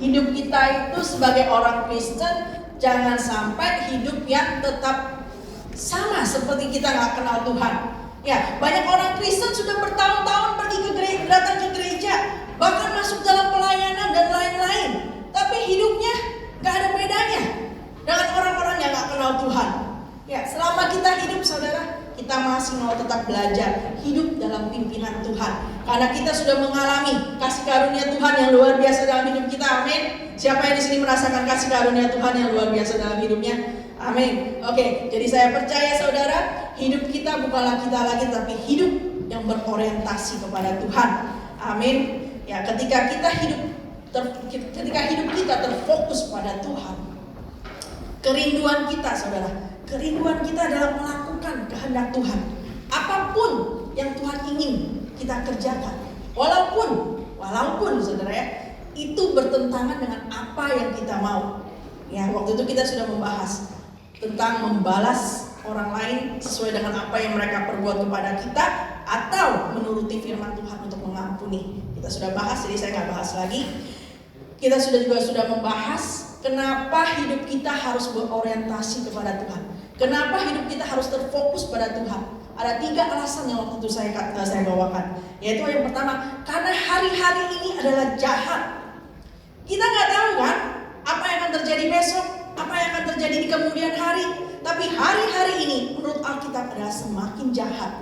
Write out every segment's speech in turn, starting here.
Hidup kita itu sebagai orang Kristen, jangan sampai hidup yang tetap sama seperti kita nggak kenal Tuhan. Ya, banyak orang Kristen sudah bertahun-tahun pergi ke gereja, datang ke gereja, bahkan masuk dalam pelayanan dan lain-lain, tapi hidupnya nggak ada bedanya dengan orang-orang yang nggak kenal Tuhan. Ya, selama kita hidup, saudara, kita masih mau tetap belajar hidup dalam pimpinan Tuhan, karena kita sudah mengalami kasih karunia Tuhan yang luar biasa dalam hidup kita. Amin. Siapa yang di sini merasakan kasih karunia Tuhan yang luar biasa dalam hidupnya? Amin. Oke, jadi saya percaya, saudara, hidup kita bukanlah kita lagi, tapi hidup yang berorientasi kepada Tuhan. Amin. Ya, ketika hidup kita terfokus pada Tuhan, kerinduan kita, saudara, kerinduan kita adalah melakukan kehendak Tuhan. Apapun yang Tuhan ingin kita kerjakan, walaupun saudara ya, itu bertentangan dengan apa yang kita mau. Ya, waktu itu kita sudah membahas tentang membalas orang lain sesuai dengan apa yang mereka perbuat kepada kita, atau menuruti firman Tuhan untuk mengampuni. Kita sudah bahas, jadi saya nggak bahas lagi. Kita juga sudah membahas kenapa hidup kita harus berorientasi kepada Tuhan. Kenapa hidup kita harus terfokus pada Tuhan. Ada 3 alasan yang waktu itu saya bawakan. Yaitu yang pertama, karena hari-hari ini adalah jahat. Kita nggak tahu kan apa yang akan terjadi besok, apa yang akan terjadi di kemudian hari. Tapi hari-hari ini menurut Alkitab adalah semakin jahat.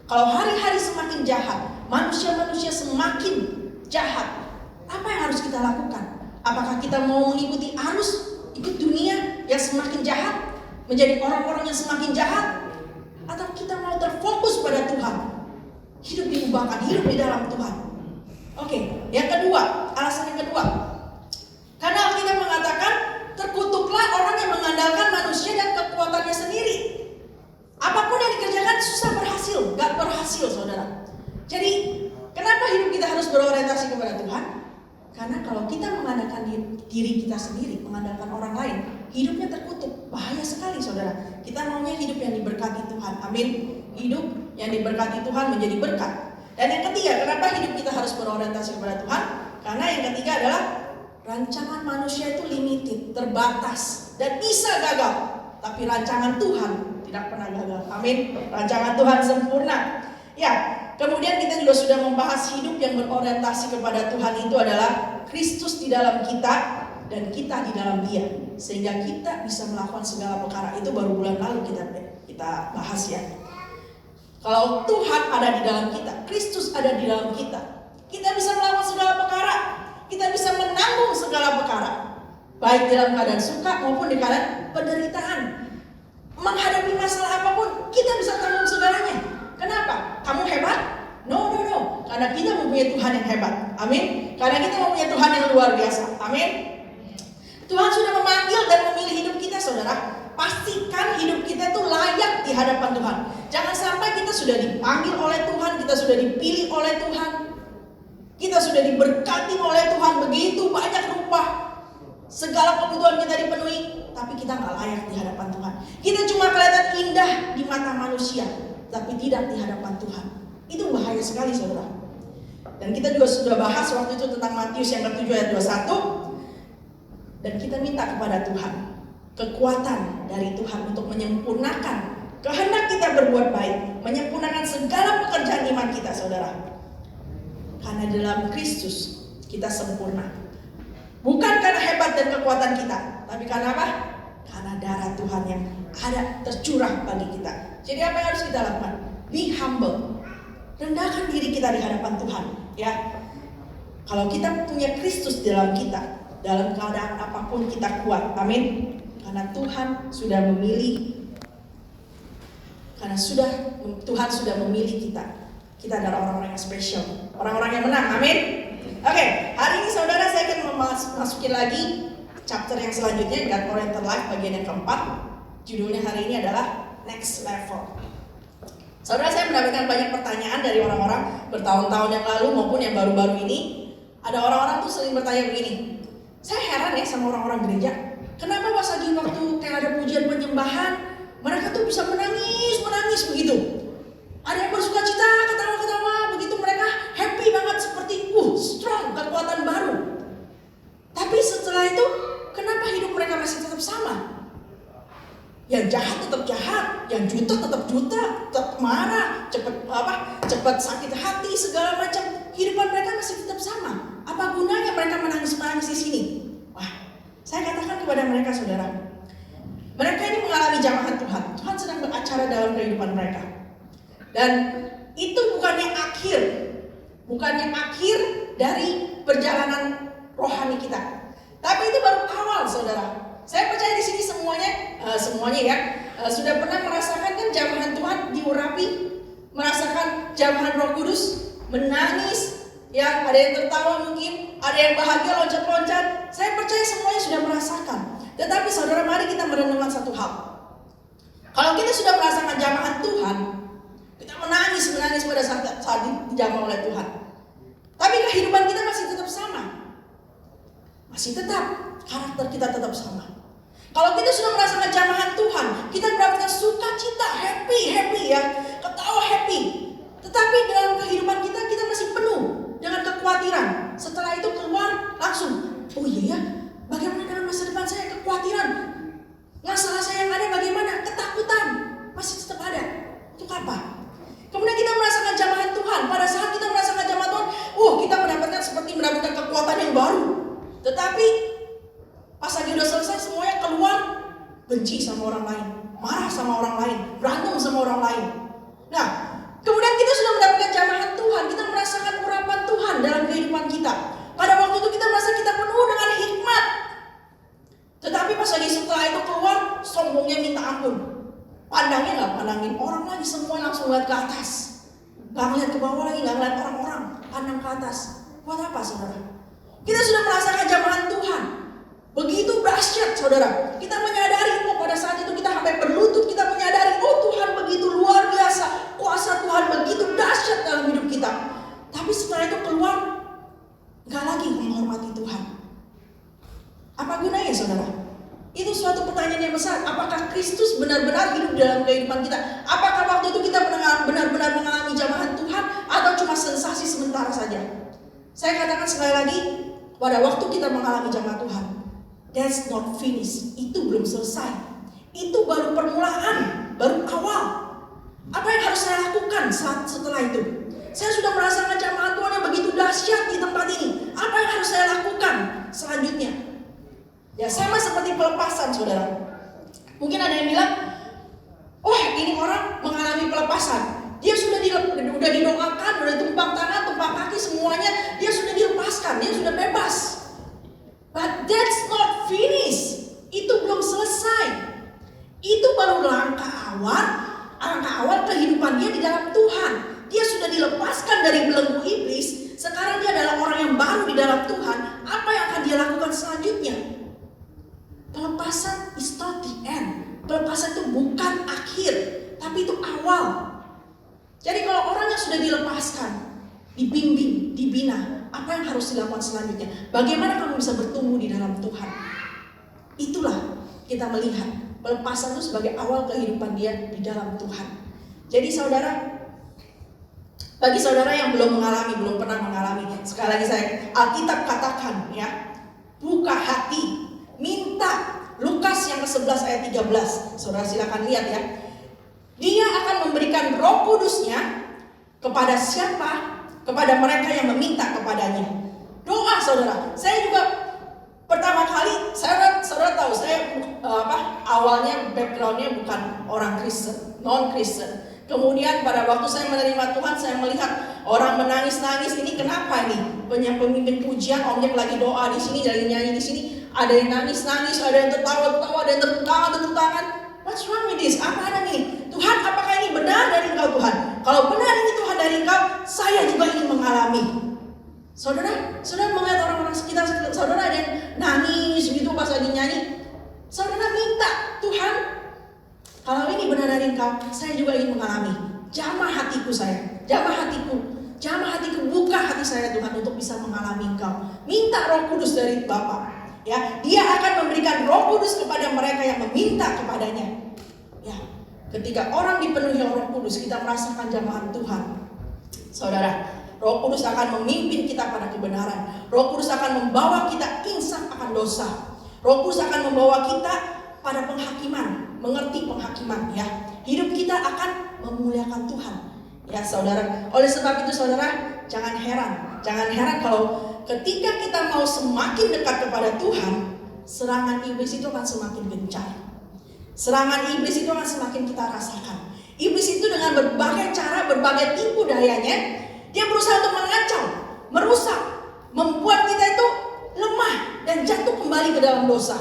Kalau hari-hari semakin jahat, manusia-manusia semakin jahat, apa yang harus kita lakukan? Apakah kita mau mengikuti arus, ikut dunia yang semakin jahat, menjadi orang-orang yang semakin jahat? Atau kita mau terfokus pada Tuhan, hidup diubahkan, hidup di dalam Tuhan? Oke, yang kedua, alasan yang kedua, karena Alkitab mengatakan terkutuklah orang yang mengandalkan manusia dan kekuatannya sendiri. Apapun yang dikerjakan susah berhasil, gak berhasil, saudara. Jadi kenapa hidup kita harus berorientasi kepada Tuhan? Karena kalau kita mengandalkan diri kita sendiri, mengandalkan orang lain, hidupnya terkutuk. Bahaya sekali, saudara. Kita maunya hidup yang diberkati Tuhan. Amin. Hidup yang diberkati Tuhan menjadi berkat. Dan yang ketiga, kenapa hidup kita harus berorientasi kepada Tuhan? Karena yang ketiga adalah rancangan manusia itu limited, terbatas, dan bisa gagal. Tapi rancangan Tuhan tidak pernah gagal. Amin. Rancangan Tuhan sempurna. Ya, kemudian kita juga sudah membahas hidup yang berorientasi kepada Tuhan itu adalah Kristus di dalam kita dan kita di dalam Dia, sehingga kita bisa melakukan segala perkara. Itu baru bulan lalu kita bahas ya. Kalau Tuhan ada di dalam kita, Kristus ada di dalam kita, kita bisa melakukan segala perkara. Kita bisa menanggung segala perkara, baik dalam keadaan suka maupun di keadaan penderitaan. Menghadapi masalah apapun, kita bisa tanggung segalanya. Kenapa? Kamu hebat? No. Karena kita mempunyai Tuhan yang hebat. Amin. Karena kita mempunyai Tuhan yang luar biasa. Amin. Tuhan sudah memanggil dan memilih hidup kita, saudara. Pastikan hidup kita itu layak di hadapan Tuhan. Jangan sampai kita sudah dipanggil oleh Tuhan, kita sudah dipilih oleh Tuhan, kita sudah diberkati oleh Tuhan begitu banyak rupa, segala kebutuhan kita dipenuhi, tapi kita nggak layak di hadapan Tuhan. Kita cuma kelihatan indah di mata manusia, tapi tidak di hadapan Tuhan. Itu bahaya sekali, saudara. Dan kita juga sudah bahas waktu itu tentang Matius yang ke-7 ayat 21. Dan kita minta kepada Tuhan kekuatan dari Tuhan untuk menyempurnakan kehendak kita berbuat baik, menyempurnakan segala pekerjaan iman kita, saudara. Karena dalam Kristus kita sempurna. Bukan karena hebat dan kekuatan kita, tapi karena apa? Karena darah Tuhan yang ada tercurah bagi kita. Jadi apa yang harus kita lakukan? Be humble. Rendahkan diri kita di hadapan Tuhan, ya. Kalau kita punya Kristus dalam kita, dalam keadaan apapun kita kuat. Amin. Karena Tuhan sudah memilih. Tuhan sudah memilih kita. Kita adalah orang-orang yang spesial, orang-orang yang menang. Amin. Oke, hari ini saudara saya akan masukin lagi chapter yang selanjutnya, God Oriented Life bagian yang keempat. Judulnya hari ini adalah Next Level. Saudara, saya mendapatkan banyak pertanyaan dari orang-orang bertahun-tahun yang lalu maupun yang baru-baru ini. Ada orang-orang tuh sering bertanya begini, saya heran ya sama orang-orang gereja, kenapa pas lagi waktu kayak ada pujian penyembahan, mereka tuh bisa menangis begitu. Ada yang bersuka cita, ketawa-ketawa begitu, mereka happy banget seperti strong, kekuatan baru. Tapi Yang jahat tetap jahat, yang juta tetap juta, tetap marah, cepat sakit hati, segala macam. Kehidupan mereka masih tetap sama. Apa gunanya mereka menangis-menangis di sini? Wah, saya katakan kepada mereka, saudara, mereka ini mengalami jamahan Tuhan. Tuhan sedang beracara dalam kehidupan mereka. Dan itu bukannya akhir dari perjalanan rohani kita. Tapi itu baru awal, saudara. Saya percaya di sini semuanya ya sudah pernah merasakan kan jamahan Tuhan diurapi, merasakan jamahan Roh Kudus, menangis, ya ada yang tertawa mungkin, ada yang bahagia loncat-loncat. Saya percaya semuanya sudah merasakan. Tetapi saudara, mari kita merenungkan satu hal. Kalau kita sudah merasakan jamahan Tuhan, kita menangis pada saat dijamah oleh Tuhan. Tapi kehidupan kita masih tetap sama. Masih tetap karakter kita tetap sama. Kalau kita sudah merasakan jamahan Tuhan, kita mendapatkan sukacita, happy ya, ketawa happy. Tetapi dalam kehidupan kita masih penuh dengan kekhawatiran. Setelah itu keluar langsung, oh iya ya, bagaimana dengan masa depan saya? Kekhawatiran. Masalah saya yang ada bagaimana? Ketakutan masih tetap ada. Untuk apa? Kemudian kita merasakan jamahan Tuhan. Pada saat kita merasakan jamahan Tuhan, kita mendapatkan kekuatan yang baru. Tetapi pas lagi udah selesai semuanya keluar, benci sama orang lain, marah sama orang lain, berantem sama orang lain. Nah, kemudian kita sudah mendapatkan jamahan Tuhan, kita merasakan urapan Tuhan dalam kehidupan kita. Pada waktu itu kita merasa kita penuh dengan hikmat. Tetapi pas lagi setelah itu keluar, sombongnya minta ampun. Pandangnya nggak pandangin orang lagi, semua langsung lihat ke atas. Nggak ngeliat ke bawah lagi, nggak ngeliat orang-orang, pandang ke atas. Buat apa, saudara? Kita sudah merasakan jamahan Tuhan. Begitu dahsyat, saudara. Kita menyadari, pada saat itu kita sampai berlutut, kita menyadari, Tuhan begitu luar biasa. Kuasa Tuhan begitu dahsyat dalam hidup kita. Tapi setelah itu keluar, nggak lagi menghormati Tuhan. Apa gunanya, saudara? Itu suatu pertanyaan yang besar. Apakah Kristus benar-benar hidup dalam kehidupan kita? Apakah waktu itu kita benar-benar mengalami jamahan Tuhan, atau cuma sensasi sementara saja? Saya katakan sekali lagi, pada waktu kita mengalami jamahan Tuhan, that's not finished. Itu belum selesai. Itu baru permulaan, baru awal. Apa yang harus saya lakukan setelah itu? Saya sudah merasakan jamahan Tuhan yang begitu dahsyat di tempat ini. Apa yang harus saya lakukan selanjutnya? Ya, sama seperti pelepasan, saudara. Mungkin ada yang bilang, ini orang mengalami pelepasan. Dia sudah didoakan, sudah tumpang tangan, tumpang kaki, semuanya dia sudah dilepaskan, dia sudah bebas. But that's not finished. Itu belum selesai. Itu baru langkah awal kehidupan dia di dalam Tuhan. Dia sudah dilepaskan dari belenggu iblis. Sekarang dia adalah orang yang baru di dalam Tuhan. Apa yang akan dia lakukan selanjutnya? Pelepasan is not the end. Pelepasan itu bukan akhir, tapi itu awal. Jadi kalau orang yang sudah dilepaskan, dibimbing, dibina, apa yang harus dilakukan selanjutnya? Bagaimana kamu bisa bertumbuh di dalam Tuhan? Itulah kita melihat pelepasan itu sebagai awal kehidupan dia di dalam Tuhan. Jadi saudara, bagi saudara yang belum pernah mengalami, sekali lagi Alkitab katakan ya, buka hati, minta. Lukas yang ke-11 ayat 13. Saudara silakan lihat ya. Dia akan memberikan Roh Kudusnya kepada siapa? Kepada mereka yang meminta kepadanya. Doa, saudara. Saya juga pertama kali, saudara tahu saya awalnya backgroundnya bukan orang Kristen, non Kristen. Kemudian pada waktu saya menerima Tuhan, saya melihat orang menangis-nangis. Ini kenapa nih? Pemimpin pujian, omnya lagi doa di sini, lagi nyanyi di sini. Ada yang nangis-nangis, ada yang tertawa-tertawa, ada yang tepuk tangan. What's wrong with this? Apa ada nih? Tuhan, apakah ini benar dari Engkau, Tuhan? Kalau benar ini Tuhan dari Engkau, saya juga ingin mengalami. Saudara melihat orang-orang sekitar saudara ada yang nangis gitu pas lagi nyanyi. Saudara minta, Tuhan, kalau ini benar dari Engkau, saya juga ingin mengalami. Jamah hatiku saya, jamah hatiku, buka hati saya Tuhan untuk bisa mengalami Engkau. Minta Roh Kudus dari Bapa. Ya, dia akan memberikan Roh Kudus kepada mereka yang meminta kepadanya. Ya, ketika orang dipenuhi Roh Kudus, kita merasakan jamahan Tuhan. Saudara, Roh Kudus akan memimpin kita pada kebenaran. Roh Kudus akan membawa kita insaf akan dosa. Roh Kudus akan membawa kita pada penghakiman, mengerti penghakiman ya. Hidup kita akan memuliakan Tuhan. Ya saudara, oleh sebab itu saudara, jangan heran kalau ketika kita mau semakin dekat kepada Tuhan, serangan iblis itu akan semakin gencar. Serangan iblis itu akan semakin kita rasakan. Iblis itu dengan berbagai cara, berbagai tipu dayanya, dia berusaha untuk mengancam, merusak, membuat kita itu lemah dan jatuh kembali ke dalam dosa.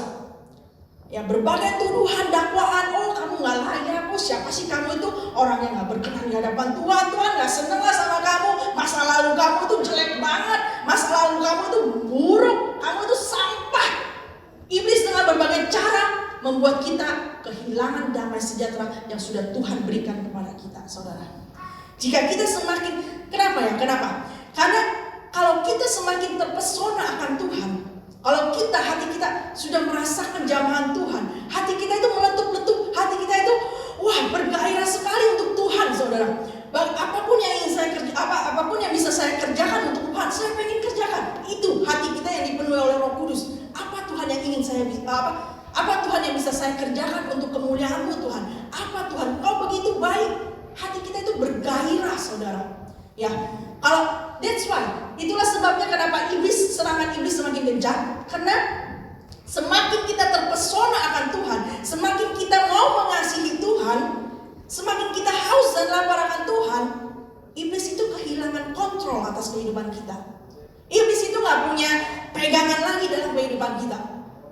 Ya, berbagai tuduhan, dakwaan, oh kamu gak layak, oh siapa sih kamu itu orang yang gak berkenan di hadapan Tuhan, Tuhan gak seneng lah sama kamu, masa lalu kamu itu jelek banget, masa lalu kamu itu buruk, kamu itu sampah. Iblis dengan berbagai cara membuat kita kehilangan damai sejahtera yang sudah Tuhan berikan kepada kita, saudara. Jika kita semakin, kenapa? Karena kalau kita semakin terpesona akan Tuhan, kalau hati kita sudah merasakan jamahan Tuhan, hati kita itu meletup-letup, hati kita itu bergairah sekali untuk Tuhan, saudara. Apapun yang ingin saya apapun yang bisa saya kerjakan untuk Tuhan, saya pengen kerjakan. Itu hati kita yang dipenuhi oleh Roh Kudus. Apa Tuhan yang ingin saya apa Tuhan yang bisa saya kerjakan untuk kemuliaan-Mu Tuhan? Apa Tuhan? Kau begitu baik. Hati kita itu bergairah, saudara. Ya, kalau that's why, itulah sebabnya kenapa serangan iblis semakin gencar. Karena semakin kita terpesona akan Tuhan, semakin kita mau mengasihi Tuhan, semakin kita haus dan lapar akan Tuhan, iblis itu kehilangan kontrol atas kehidupan kita. Iblis itu gak punya pegangan lagi dalam kehidupan kita.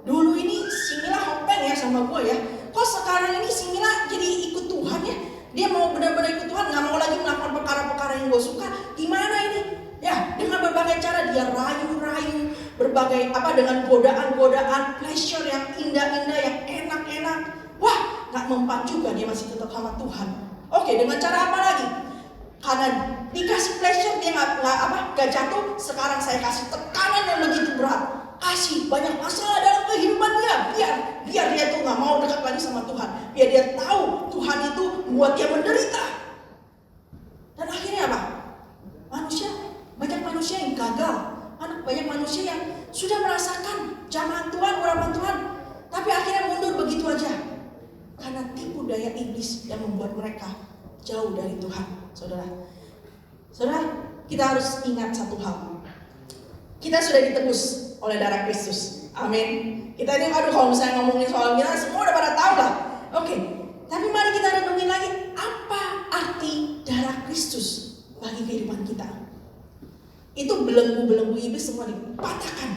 Dulu ini si Mila hopeng ya sama gue ya, kok sekarang ini si Mila jadi ikut Tuhan ya. Dia mau benar-benar ikut Tuhan, gak mau lagi melakukan perkara-perkara yang gue suka. Gimana ini? Ya, dengan berbagai cara dia rayu-rayu, berbagai dengan godaan-godaan, pleasure yang indah-indah, yang enak-enak. Wah, gak mempan juga dia masih tetap sama Tuhan. Oke, dengan cara apa lagi? Karena dikasih pleasure dia gak jatuh. Sekarang saya kasih tekanan yang begitu berat, kasih banyak masalah dalam kehidupan dia, biar dia tuh gak mau dekat lagi sama Tuhan, biar dia tahu Tuhan itu buat dia menderita. Dan akhirnya apa? Banyak manusia yang gagal, banyak manusia yang sudah merasakan jamahan Tuhan, urapan Tuhan, tapi akhirnya mundur begitu aja karena tipu daya iblis yang membuat mereka jauh dari Tuhan. Saudara, kita harus ingat satu hal. Kita sudah ditebus oleh darah Kristus. Amin. Kita ini kalau misalnya ngomongin soal Mila, semua udah pada tahu lah. Oke. Tapi mari kita renungin lagi, apa arti darah Kristus bagi kehidupan kita? Itu belenggu-belenggu iblis semua dipatahkan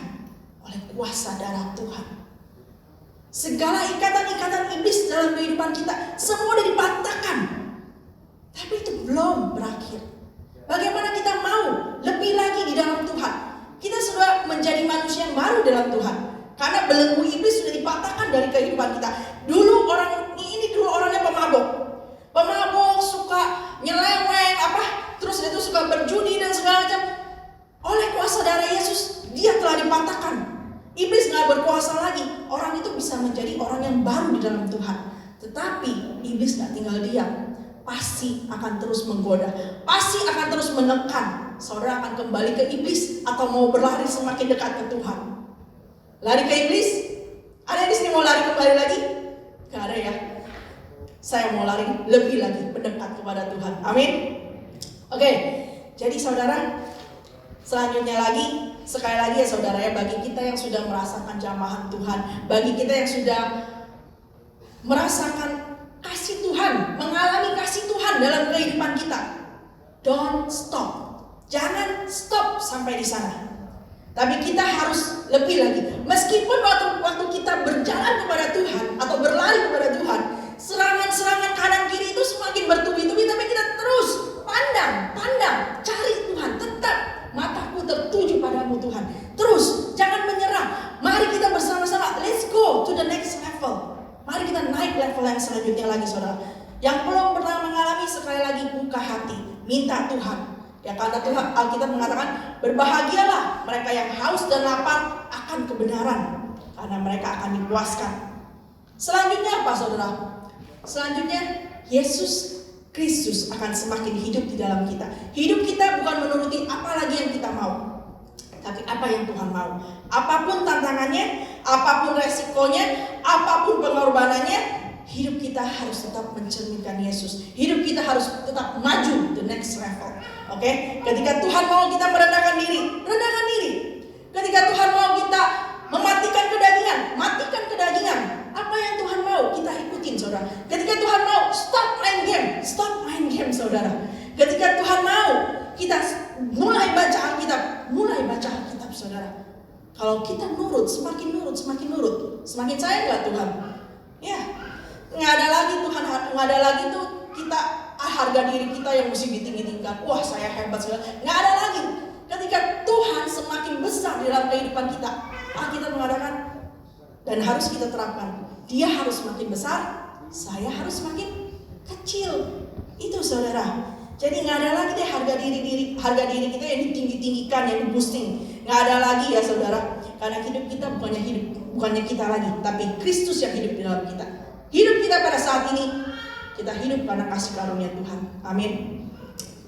oleh kuasa darah Tuhan. Segala ikatan-ikatan iblis dalam kehidupan kita semua udah dipatahkan. Tapi itu belum berakhir. Bagaimana kita mau lebih lagi di dalam Tuhan? Kita sudah menjadi manusia yang baru dalam Tuhan. Karena belenggu iblis sudah dipatahkan dari kehidupan kita. Dulu orangnya pemabuk, suka nyeleweng, terus itu suka berjudi dan segala macam. Oleh kuasa darah Yesus, dia telah dipatahkan. Iblis gak berkuasa lagi. Orang itu bisa menjadi orang yang baru di dalam Tuhan. Tetapi iblis gak tinggal diam. Pasti akan terus menggoda, pasti akan terus menekan. Saudara akan kembali ke iblis atau mau berlari semakin dekat ke Tuhan? Lari ke iblis? Ada yang di sini mau lari kembali lagi? Gak ada ya. Saya mau lari lebih lagi mendekat kepada Tuhan. Amin. Oke, jadi saudara, selanjutnya lagi, sekali lagi ya saudara ya, bagi kita yang sudah merasakan jamahan Tuhan, bagi kita yang sudah merasakan kasih Tuhan, mengalami kasih Tuhan dalam kehidupan kita, don't stop. Jangan stop sampai di sana. Tapi kita harus lebih lagi. Meskipun waktu kita berjalan kepada Tuhan atau berlari kepada Tuhan, serangan-serangan kanan kiri itu semakin bertubi-tubi, tapi kita terus pandang, cari Tuhan. Tetap mataku tertuju padamu Tuhan. Terus, jangan menyerah. Mari kita bersama-sama, let's go to the next level. Mari kita naik level yang selanjutnya lagi, saudara. Yang belum pernah mengalami, sekali lagi buka hati, minta Tuhan. Ya, karena Tuhan, Alkitab mengatakan, berbahagialah mereka yang haus dan lapar akan kebenaran, karena mereka akan dipuaskan. Selanjutnya apa, saudara? Selanjutnya, Yesus Kristus akan semakin hidup di dalam kita. Hidup kita bukan menuruti apa lagi yang kita mau, tapi apa yang Tuhan mau. Apapun tantangannya, apapun resikonya, apapun pengorbanannya, hidup kita harus tetap mencerminkan Yesus. Hidup kita harus tetap maju the next level. Oke? Ketika Tuhan mau kita merendahkan diri, rendahkan diri. Ketika Tuhan mau kita mematikan kedagingan, matikan kedagingan. Apa yang Tuhan mau kita ikutin, saudara. Ketika Tuhan mau stop main game, saudara. Ketika Tuhan mau kita mulai baca Alkitab, saudara. Kalau kita nurut, semakin nurut, semakin sayang nggak Tuhan? Ya, nggak ada lagi Tuhan, nggak ada lagi tuh kita harga diri kita yang mesti ditinggi-tinggikan. Wah, saya hebat sekali. Nggak ada lagi. Ketika Tuhan semakin besar di dalam kehidupan kita, kita mengadakan dan harus kita terapkan. Dia harus semakin besar, saya harus semakin kecil. Itu saudara. Jadi nggak ada lagi deh harga diri kita yang ditinggi-tinggikan, yang di-boosting. Nggak ada lagi ya saudara. Karena hidup kita bukannya kita lagi, tapi Kristus yang hidup di dalam kita. Hidup kita pada saat ini, kita hidup karena kasih karunia Tuhan. Amin.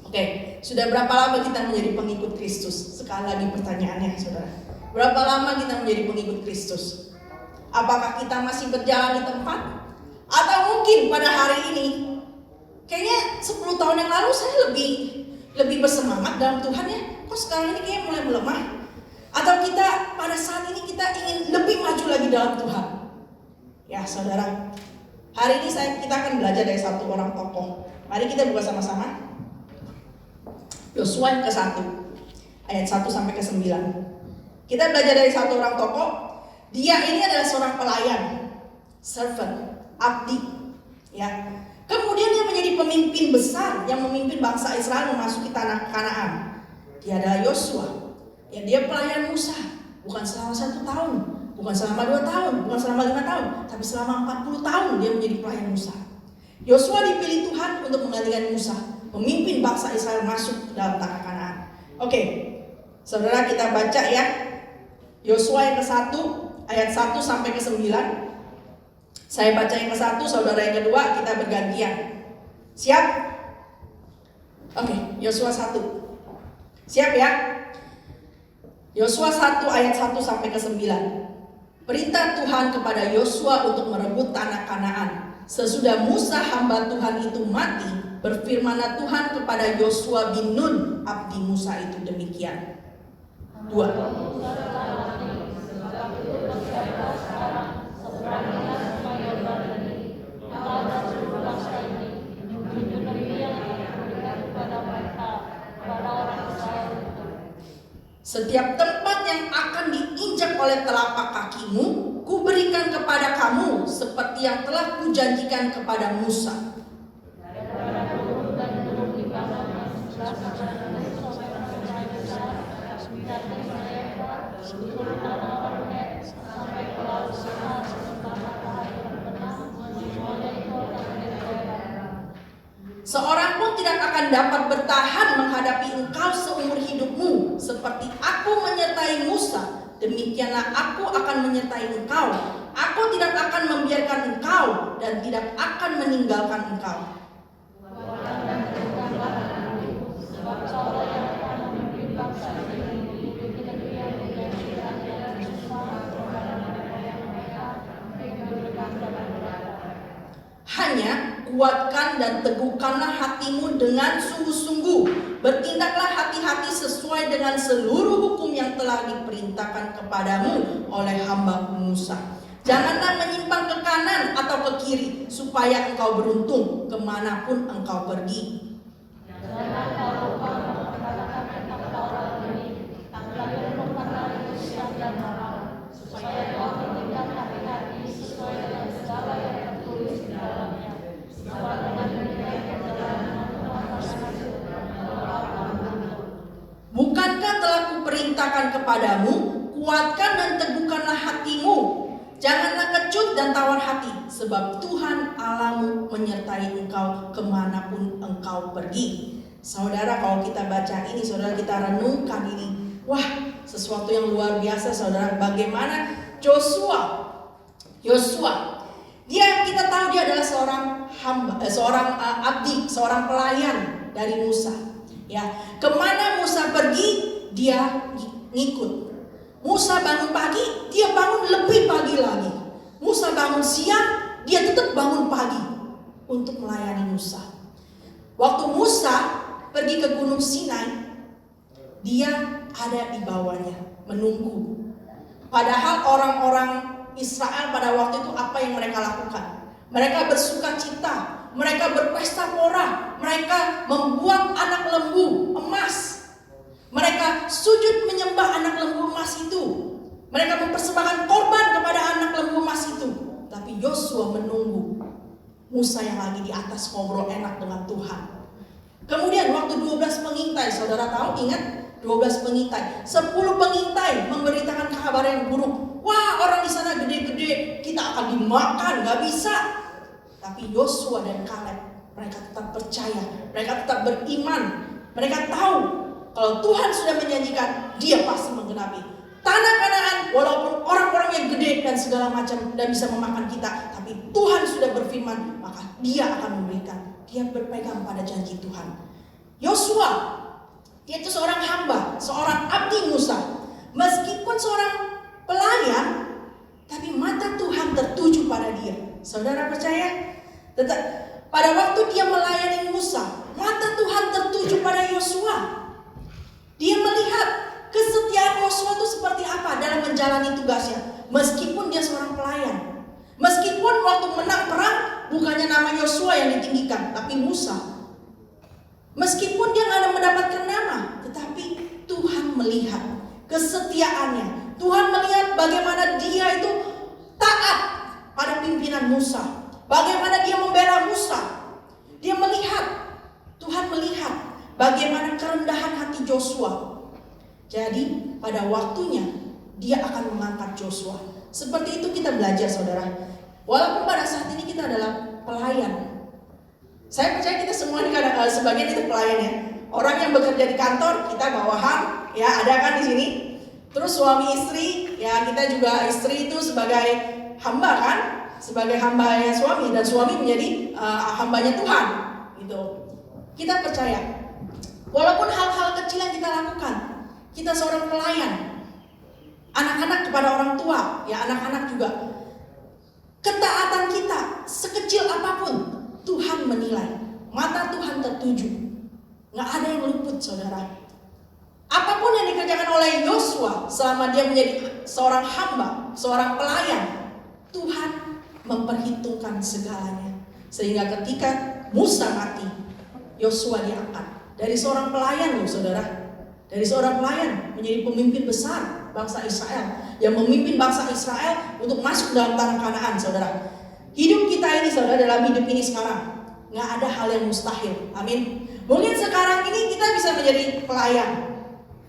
Oke, sudah berapa lama kita menjadi pengikut Kristus? Sekali lagi pertanyaannya saudara. Berapa lama kita menjadi pengikut Kristus? Apakah kita masih berjalan di tempat? Atau mungkin pada hari ini, kayaknya 10 tahun yang lalu saya lebih bersemangat dalam Tuhan ya. Kok sekarang ini kayaknya mulai melemah? Atau kita pada saat ini kita ingin lebih maju lagi dalam Tuhan? Ya saudara, hari ini kita akan belajar dari satu orang tokoh. Mari kita buka sama-sama. Yosua yang ke-1 ayat 1 sampai ke 9. Kita belajar dari satu orang tokoh. Dia ini adalah seorang pelayan, servant, abdi, ya. Kemudian dia menjadi pemimpin besar yang memimpin bangsa Israel memasuki tanah Kanaan. Dia adalah Yosua. Ya, dia pelayan Musa, bukan selama 1 tahun, bukan selama 2 tahun, bukan selama 5 tahun, tapi selama 40 tahun dia menjadi pelayan Musa. Yosua dipilih Tuhan untuk menggantikan Musa, memimpin bangsa Israel masuk dalam tanah Kanaan. Oke, saudara, kita baca ya. Yosua yang ke-1 ayat 1 sampai ke 9. Saya baca yang ke-1, saudara yang kedua, kita bergantian. Siap? Oke, Yosua 1. Siap ya? Yosua 1 ayat 1 sampai ke 9. Perintah Tuhan kepada Yosua untuk merebut tanah Kanaan. Sesudah Musa hamba Tuhan itu mati, berfirmanlah Tuhan kepada Yosua bin Nun, abdi Musa itu demikian. 2. Setiap tempat yang akan diinjak oleh telapak kakimu, kuberikan kepada kamu seperti yang telah kujanjikan kepada Musa. Seorang pun tidak akan dapat bertahan menghadapi engkau seumur hidupmu. Seperti aku menyertai Musa, demikianlah aku akan menyertai engkau. Aku tidak akan membiarkan engkau dan tidak akan meninggalkan engkau. Hanya kuatkan dan teguhkanlah hatimu dengan sungguh-sungguh. Bertindaklah hati-hati sesuai dengan seluruh hukum yang telah diperintahkan kepadamu oleh hamba Musa. Janganlah menyimpang ke kanan atau ke kiri, supaya engkau beruntung kemanapun engkau pergi. Bukankah telah kuperintahkan kepadamu, kuatkan dan teguhkanlah hatimu. Janganlah kecut dan tawar hati, sebab Tuhan Allahmu menyertai engkau kemanapun engkau pergi. Saudara, kalau kita baca ini, saudara, kita renungkan ini. Wah, sesuatu yang luar biasa, saudara. Bagaimana Yosua, dia, kita tahu dia adalah seorang hamba, seorang abdi, seorang pelayan dari Musa. Ya, kemana Musa pergi, dia ngikut. Musa bangun pagi, dia bangun lebih pagi bangun siang, dia tetap bangun pagi untuk melayani Musa. Waktu Musa pergi ke Gunung Sinai, dia ada di bawahnya, menunggu. Padahal orang-orang Israel pada waktu itu apa yang mereka lakukan? Mereka bersuka cita, mereka berpesta pora, mereka membuat anak lembu emas. Mereka sujud menyembah anak lembu emas itu. Mereka mempersembahkan korban kepada anak lembu emas itu. Tapi Yosua menunggu Musa yang lagi di atas ngobrol enak dengan Tuhan. Kemudian waktu 12 pengintai, saudara tahu, ingat 12 pengintai, 10 pengintai memberitakan kabar yang buruk. Wah, orang di sana gede-gede, kita akan dimakan, gak bisa. Tapi Yosua dan Kaleb, mereka tetap percaya, mereka tetap beriman. Mereka tahu kalau Tuhan sudah menjanjikan, dia pasti menggenapi. Tanah Kanaan, walaupun orang-orang yang gede dan segala macam dan bisa memakan kita, tapi Tuhan sudah berfirman, maka dia akan memberikan. Dia berpegang pada janji Tuhan. Yosua, dia itu seorang hamba, seorang abdi Musa. Meskipun seorang pelayan, tapi mata Tuhan tertuju pada dia. Saudara percaya? Tetap pada waktu dia melayani Musa, mata Tuhan tertuju pada Yosua. Dia melihat kesetiaan Yosua itu seperti apa dalam menjalani tugasnya. Meskipun dia seorang pelayan, meskipun waktu menang perang bukannya nama Yosua yang ditinggikan, tapi Musa. Meskipun dia nggak mendapatkan nama, tetapi Tuhan melihat kesetiaannya. Tuhan melihat bagaimana dia itu taat pada pimpinan Musa, bagaimana dia membela Musa. Dia melihat, Tuhan melihat bagaimana kerendahan hati Yosua. Jadi pada waktunya dia akan mengangkat Yosua. Seperti itu kita belajar, saudara. Walaupun pada saat ini kita adalah pelayan. Saya percaya kita semua ini sebagian itu pelayan ya. Orang yang bekerja di kantor, kita bawahan, ya ada kan di sini. Terus suami istri, ya kita juga istri itu sebagai hamba kan, sebagai hambanya suami, dan suami menjadi hambanya Tuhan. Gitu. Kita percaya, walaupun hal-hal kecil yang kita lakukan, kita seorang pelayan. Anak-anak kepada orang tua, ya anak-anak juga. Ketaatan kita sekecil apapun, Tuhan menilai. Mata Tuhan tertuju. Gak ada yang luput, saudara. Apapun yang dikerjakan oleh Yosua selama dia menjadi seorang hamba, seorang pelayan, Tuhan memperhitungkan segalanya. Sehingga ketika Musa mati, Yosua diangkat. Dari seorang pelayan loh, saudara. Dari seorang pelayan menjadi pemimpin besar bangsa Israel, yang memimpin bangsa Israel untuk masuk dalam tanah Kanaan, saudara. Hidup kita ini, saudara, dalam hidup ini sekarang nggak ada hal yang mustahil. Amin. Mungkin sekarang ini kita bisa menjadi pelayan,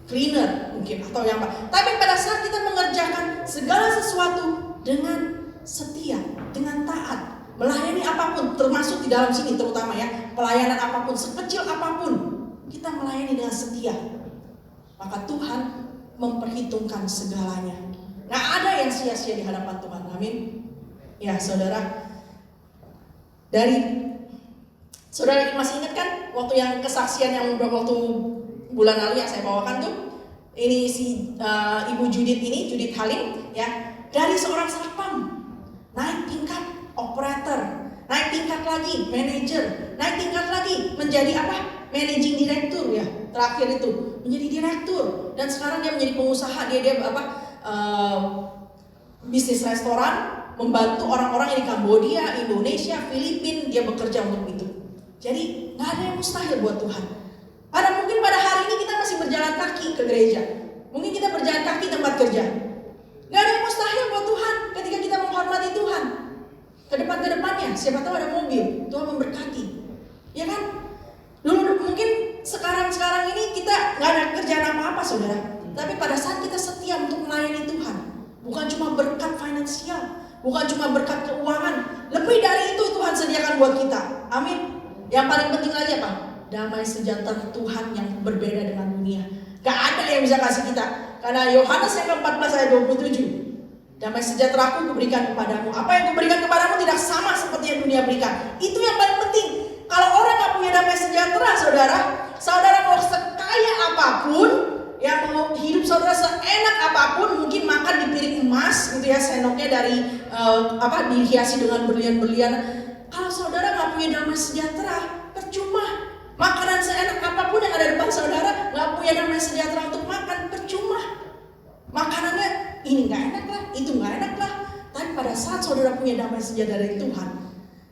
cleaner mungkin, atau yang apa. Tapi pada saat kita mengerjakan segala sesuatu dengan setia, dengan taat, melayani apapun, termasuk di dalam sini terutama ya, pelayanan apapun, sekecil apapun, kita melayani dengan setia, maka Tuhan memperhitungkan segalanya. Nggak ada yang sia-sia di hadapan Tuhan. Amin. Ya, saudara. Saudara masih ingat kan waktu yang kesaksian yang waktu bulan lalu yang saya bawakan tuh, ini si Ibu Judith Halim ya, dari seorang satpam naik tingkat operator, naik tingkat lagi manajer, naik tingkat lagi menjadi apa? Managing director ya, terakhir itu menjadi direktur, dan sekarang dia menjadi pengusaha. Dia bisnis restoran, membantu orang-orang yang di Kambodia, Indonesia, Filipina. Dia bekerja untuk itu. Jadi nggak ada yang mustahil buat Tuhan. Mungkin pada hari ini kita masih berjalan kaki ke gereja, mungkin kita berjalan kaki tempat kerja. Nggak ada yang mustahil buat Tuhan ketika kita menghormati Tuhan. Ke depannya, siapa tahu ada mobil, Tuhan memberkati, ya kan? Dulu mungkin sekarang ini kita nggak ada kerjaan apa-apa, saudara. Tapi pada saat kita setia untuk melayani Tuhan, bukan cuma berkat finansial, bukan cuma berkat keuangan, lebih dari itu Tuhan sediakan buat kita. Amin. Yang paling penting lagi apa? Damai sejahtera Tuhan yang berbeda dengan dunia. Gak ada yang bisa kasih kita. Karena Yohanes yang ke-14 ayat 27, damai sejahteraku kuberikan kepadamu. Apa yang kuberikan kepadamu tidak sama seperti yang dunia berikan. Itu yang paling penting. Kalau orang gak punya damai sejahtera, saudara mau sekaya apapun, yang mau hidup saudara seenak apapun, mungkin makan di piring emas gitu ya, sendoknya dari dihiasi dengan berlian-berlian. Kalau saudara nggak punya damai sejahtera, percuma. Makanan seenak apapun yang ada depan saudara, nggak punya damai sejahtera untuk makan, percuma. Makanannya ini nggak enak lah, itu nggak enak lah. Tapi pada saat saudara punya damai sejahtera dari Tuhan,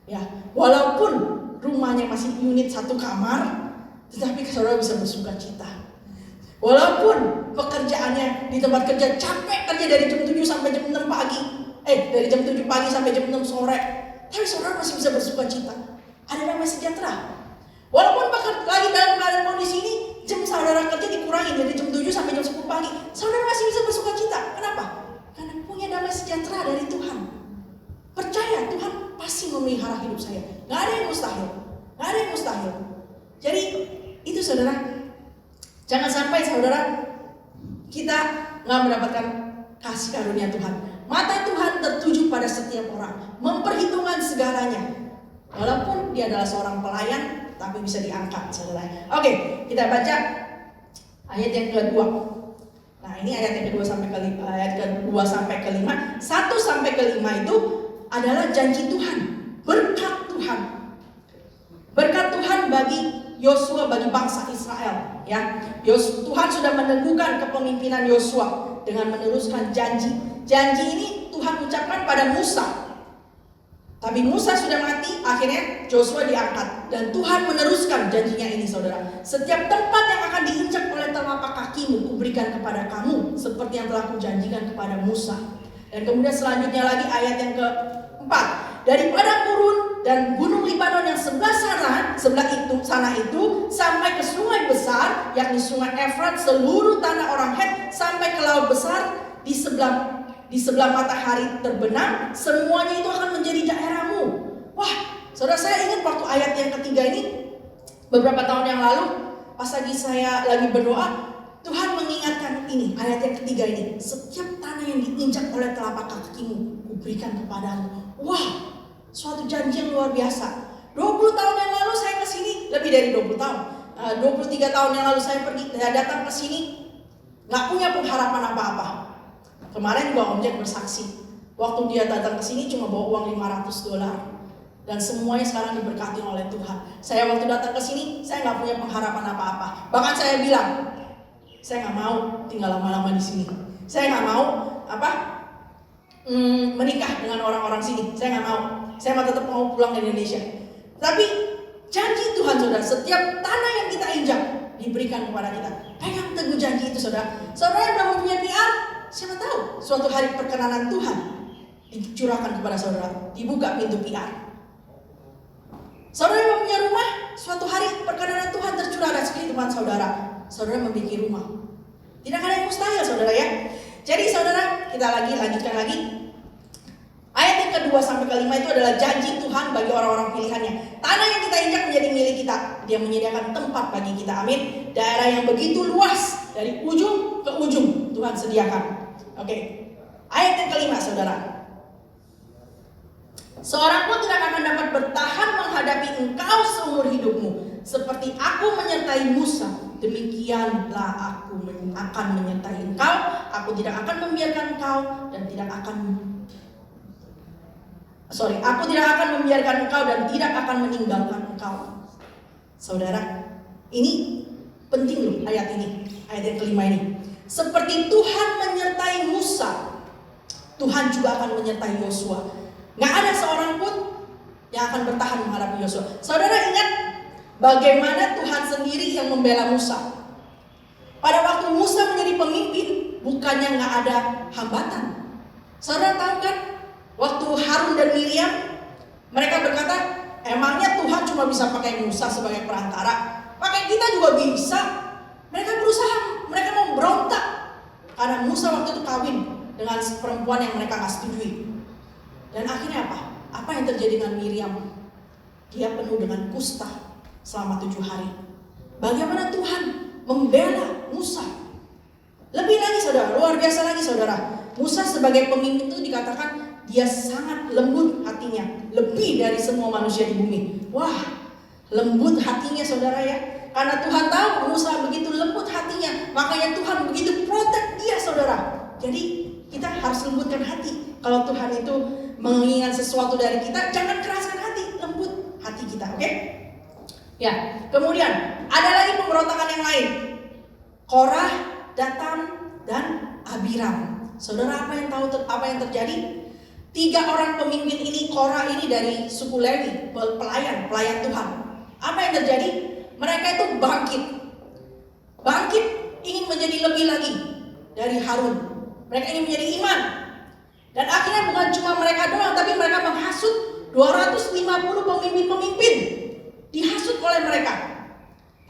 ya, walaupun rumahnya masih unit 1 kamar, tetapi saudara bisa bersuka cita. Walaupun pekerjaannya di tempat kerja capek kerja dari jam 7 sampai jam 6 pagi, dari jam 7 pagi sampai jam 6 sore, tapi saudara masih bisa bersuka cita. Ada damai sejahtera. Walaupun lagi dalam keadaan kondisi ini, jam saudara kerja dikurangi dari jam 7 sampai jam 10 pagi, saudara masih bisa bersuka cita. Kenapa? Karena punya damai sejahtera dari Tuhan. Percaya Tuhan pasti memelihara hidup saya. Gak ada yang mustahil. Gak ada yang mustahil. Jadi itu saudara, jangan sampai saudara kita gak mendapatkan kasih karunia Tuhan. Mata Tuhan tertuju pada setiap orang, memperhitungkan segalanya. Walaupun dia adalah seorang pelayan, tapi bisa diangkat saudara. Oke, kita baca ayat yang kedua. Nah, ini ayat yang kedua sampai ke 5. 1 sampai ke 5 itu adalah janji Tuhan, berkat Tuhan. Berkat Tuhan bagi Yosua, bagi bangsa Israel, ya. Tuhan sudah meneguhkan kepemimpinan Yosua dengan meneruskan janji. Janji ini Tuhan ucapkan pada Musa. Tapi Musa sudah mati, akhirnya Yosua diangkat. Dan Tuhan meneruskan janjinya ini saudara. Setiap tempat yang akan diinjak oleh telapak kakimu, kuberikan kepada kamu, seperti yang telah kujanjikan kepada Musa. Dan kemudian selanjutnya lagi ayat yang keempat. Dari padang gurun dan gunung Libanon yang sebelah sana itu sampai ke sungai besar, yakni sungai Efrat, seluruh tanah orang Het, sampai ke laut besar di sebelah matahari terbenam, semuanya itu akan menjadi daerahmu. Wah, saudara, saya ingat waktu ayat yang ketiga ini beberapa tahun yang lalu, pas lagi saya lagi berdoa, Tuhan mengingatkan ini, ayat yang ketiga ini, setiap tanah yang diinjak oleh telapak kakimu, kuberikan kepadamu. Wah, suatu janji yang luar biasa. 20 tahun yang lalu saya ke sini, lebih dari 20 tahun. 23 tahun yang lalu saya datang ke sini, nggak punya pengharapan apa-apa. Kemarin juga Om Jack bersaksi, waktu dia datang ke sini cuma bawa uang $500 dan semuanya sekarang diberkati oleh Tuhan. Saya waktu datang ke sini, saya nggak punya pengharapan apa-apa. Bahkan saya bilang, saya nggak mau tinggal lama-lama di sini. Saya nggak mau menikah dengan orang-orang sini. Saya nggak mau. Saya tetap mau pulang ke Indonesia. Tapi janji Tuhan saudara, setiap tanah yang kita injak diberikan kepada kita. Pegang teguh janji itu saudara. Saudara yang belum mempunyai PR, siapa tahu suatu hari perkenanan Tuhan dicurahkan kepada saudara, dibuka pintu PR. Saudara yang mempunyai rumah, suatu hari perkenanan Tuhan tercurah atas kehidupan saudara. Saudara memiliki rumah. Tidak ada yang mustahil saudara ya. Jadi saudara, kita lanjutkan lagi. Ayat yang kedua sampai ke 5 itu adalah janji Tuhan bagi orang-orang pilihannya. Tanah yang kita injak menjadi milik kita. Dia menyediakan tempat bagi kita, amin. Daerah yang begitu luas, dari ujung ke ujung Tuhan sediakan. Oke. Ayat yang kelima saudara. Seorang pun tidak akan dapat bertahan menghadapi engkau seumur hidupmu. Seperti aku menyertai Musa, demikianlah aku akan menyertai engkau. Aku tidak akan membiarkan engkau dan aku tidak akan membiarkan engkau dan tidak akan meninggalkan engkau. Saudara, ini penting loh ayat ini, ayat yang kelima ini. Seperti Tuhan menyertai Musa, Tuhan juga akan menyertai Yosua. Gak ada seorang pun yang akan bertahan menghadapi Yosua. Saudara ingat bagaimana Tuhan sendiri yang membela Musa. Pada waktu Musa menjadi pemimpin, bukannya gak ada hambatan. Saudara tahu kan, waktu Harun dan Miriam, mereka berkata, emangnya Tuhan cuma bisa pakai Musa sebagai perantara? Pakai kita juga bisa. Mereka berusaha, mereka mau berontak karena Musa waktu itu kawin dengan perempuan yang mereka gak setujui. Dan akhirnya apa? Apa yang terjadi dengan Miriam? Dia penuh dengan kusta selama 7 hari. Bagaimana Tuhan membela Musa? Lebih lagi saudara, luar biasa lagi saudara. Musa sebagai pemimpin itu dikatakan dia sangat lembut hatinya, lebih dari semua manusia di bumi. Wah, lembut hatinya saudara ya. Karena Tuhan tahu Musa begitu lembut hatinya, makanya Tuhan begitu protect dia, saudara. Jadi kita harus lembutkan hati. Kalau Tuhan itu menginginkan sesuatu dari kita, jangan keraskan hati, lembut hati kita, oke? Ya, kemudian ada lagi pemberontakan yang lain. Korah, Datan, dan Abiram. Saudara, apa yang terjadi? 3 orang pemimpin ini, Korah ini dari suku Lewi, pelayan Tuhan. Apa yang terjadi? Mereka itu bangkit ingin menjadi lebih lagi dari Harun. Mereka ingin menjadi iman. Dan akhirnya bukan cuma mereka doang, tapi mereka menghasut 250 pemimpin-pemimpin. Dihasut oleh mereka.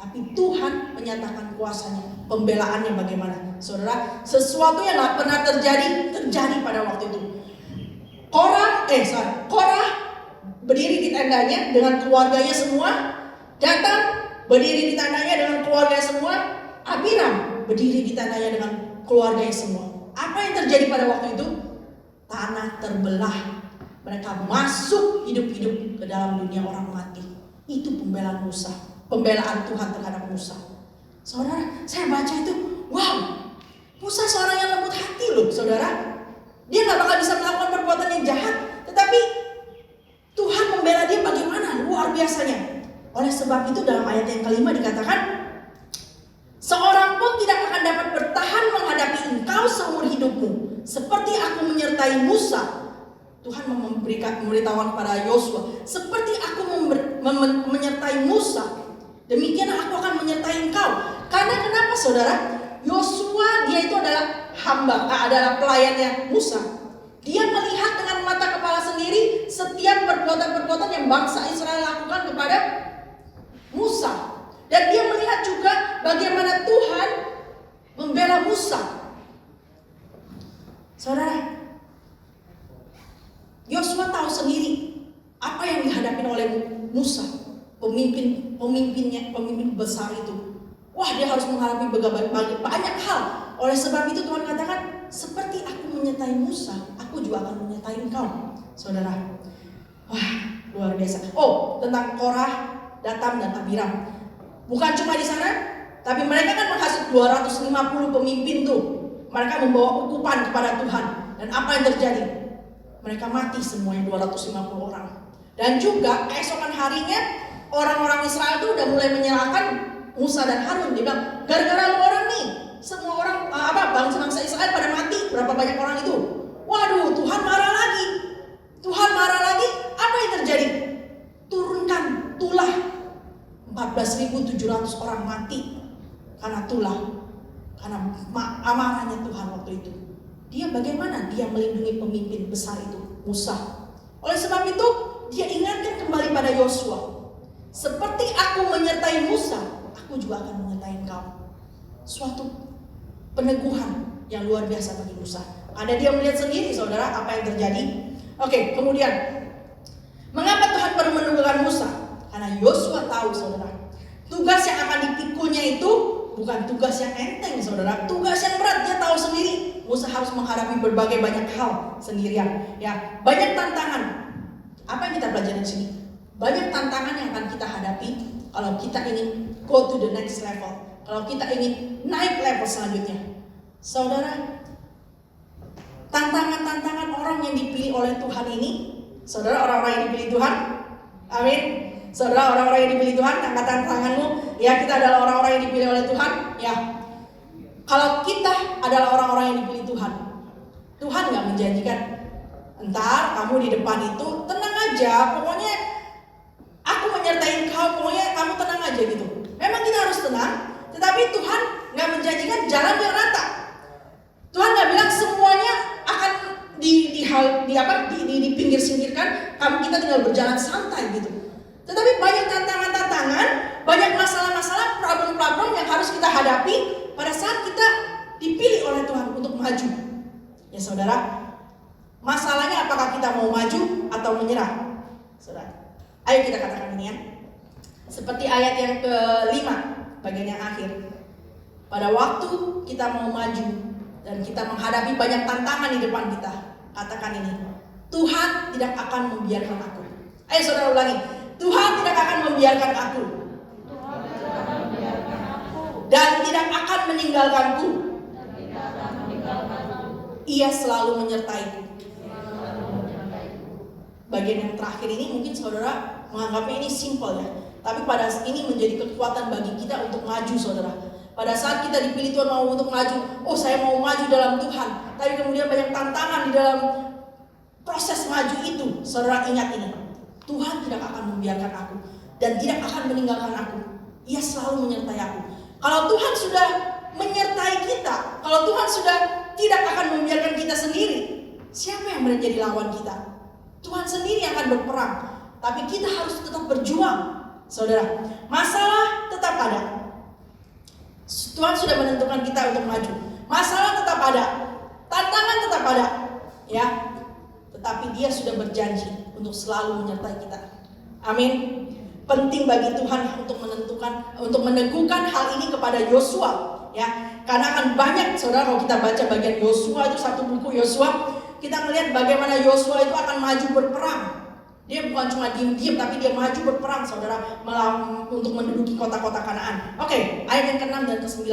Tapi Tuhan menyatakan kuasanya, pembelaannya bagaimana. Saudara, sesuatu yang gak pernah terjadi pada waktu itu. Korah berdiri di tendanya dengan keluarganya semua. Datan berdiri di tandanya dengan keluarganya semua. Abiram berdiri di tandanya dengan keluarganya semua. Apa yang terjadi pada waktu itu? Tanah terbelah. Mereka masuk hidup-hidup ke dalam dunia orang mati. Itu pembelaan Musa, pembelaan Tuhan terhadap Musa. Saudara, saya baca itu, wow, Musa seorang yang lembut hati loh, saudara. Dia gak bakal bisa melakukan perbuatan yang jahat, tetapi Tuhan membela dia bagaimana? Luar biasanya. Oleh sebab itu dalam ayat yang kelima dikatakan, seorang pun tidak akan dapat bertahan menghadapi engkau seumur hidupmu, seperti aku menyertai Musa. Tuhan memberitahukan kepada Yosua, seperti aku menyertai Musa, demikian aku akan menyertai engkau. Karena kenapa, saudara? Yosua dia itu adalah adalah pelayannya Musa. Dia melihat dengan mata kepala sendiri setiap perbuatan-perbuatan yang bangsa Israel lakukan kepada Musa. Dan dia melihat juga bagaimana Tuhan membela Musa. Saudara, Yosua tahu sendiri apa yang dihadapi oleh Musa, pemimpin besar itu. Wah, dia harus mengalami banyak hal. Oleh sebab itu Tuhan katakan, seperti aku menyertai Musa, aku juga akan menyertai engkau. Saudara, wah, luar biasa. Oh, tentang Korah, Datan, dan Abiram. Bukan cuma di sana, tapi mereka kan menghasut 250 pemimpin tuh. Mereka membawa ukupan kepada Tuhan. Dan apa yang terjadi? Mereka mati semuanya 250 orang. Dan juga keesokan harinya orang-orang Israel itu udah mulai menyalahkan Musa dan Harun. Dia bilang, gara-gara lu orang nih, semua orang bangsa-bangsa Israel pada mati. Berapa banyak orang itu? Waduh, Tuhan marah lagi. Apa yang terjadi? Turunkan tulah. 14.700 orang mati karena tulah, karena amarahnya Tuhan waktu itu. Dia bagaimana? Dia melindungi pemimpin besar itu, Musa. Oleh sebab itu, dia ingatkan kembali pada Yosua, seperti aku menyertai Musa, aku juga akan menyertai engkau. Suatu peneguhan yang luar biasa bagi Musa. Karena dia melihat sendiri, saudara, apa yang terjadi. Oke, kemudian mengapa Tuhan perlu meneguhkan Musa? Karena Yosua tahu, saudara, tugas yang akan dipikulnya itu bukan tugas yang enteng, saudara. Tugas yang berat. Dia tahu sendiri, Musa harus menghadapi berbagai banyak hal sendirian. Ya, banyak tantangan. Apa yang kita pelajari di sini? Banyak tantangan yang akan kita hadapi kalau kita ingin go to the next level. Kalau kita ingin naik level selanjutnya, saudara, tantangan-tantangan orang yang dipilih oleh Tuhan ini, saudara, orang-orang yang dipilih Tuhan, amin. Saudara, orang-orang yang dipilih Tuhan, angkat tanganmu. Ya, kita adalah orang-orang yang dipilih oleh Tuhan. Ya, kalau kita adalah orang-orang yang dipilih Tuhan, Tuhan gak menjanjikan, entar kamu di depan itu tenang aja, pokoknya aku menyertai kau, pokoknya kamu tenang aja gitu. Memang kita harus tenang, tetapi Tuhan gak menjanjikan jalan yang rata. Tuhan gak bilang semuanya akan dipinggir-singkirkan, kita tinggal berjalan santai gitu. Tetapi banyak tantangan-tantangan, banyak masalah-masalah, problem-problem yang harus kita hadapi pada saat kita dipilih oleh Tuhan untuk maju. Ya saudara, masalahnya apakah kita mau maju atau menyerah? Saudara, ayo kita katakan ini ya. Seperti ayat yang ke-5, bagian yang akhir. Pada waktu kita mau maju dan kita menghadapi banyak tantangan di depan kita, katakan ini, Tuhan tidak akan membiarkan aku. Ayo saudara ulangi, Tuhan tidak akan membiarkan aku. dan tidak akan meninggalkanku. Ia selalu menyertaiku. Bagian yang terakhir ini mungkin saudara menganggapnya ini simple ya, tapi pada saat ini menjadi kekuatan bagi kita untuk maju, saudara. Pada saat kita dipilih Tuhan mau untuk maju, oh saya mau maju dalam Tuhan, tapi kemudian banyak tantangan di dalam proses maju itu. Saudara ingat ini, Tuhan tidak akan membiarkan aku dan tidak akan meninggalkan aku. Ia selalu menyertai aku. Kalau Tuhan sudah menyertai kita, kalau Tuhan sudah tidak akan membiarkan kita sendiri, siapa yang menjadi lawan kita? Tuhan sendiri yang akan berperang. Tapi kita harus tetap berjuang, saudara. Masalah tetap ada. Tuhan sudah menentukan kita untuk maju. Masalah tetap ada, tantangan tetap ada, ya. Tetapi Dia sudah berjanji untuk selalu menyertai kita. Amin. Penting bagi Tuhan untuk menentukan, untuk meneguhkan hal ini kepada Yosua, ya. Karena akan banyak, saudara, kalau kita baca bagian Yosua itu, satu buku Yosua, kita melihat bagaimana Yosua itu akan maju berperang. Dia bukan cuma diam-diam, tapi dia maju berperang, saudara, untuk menduduki kota-kota Kanaan. Oke, ayat yang ke-6 dan ke-9.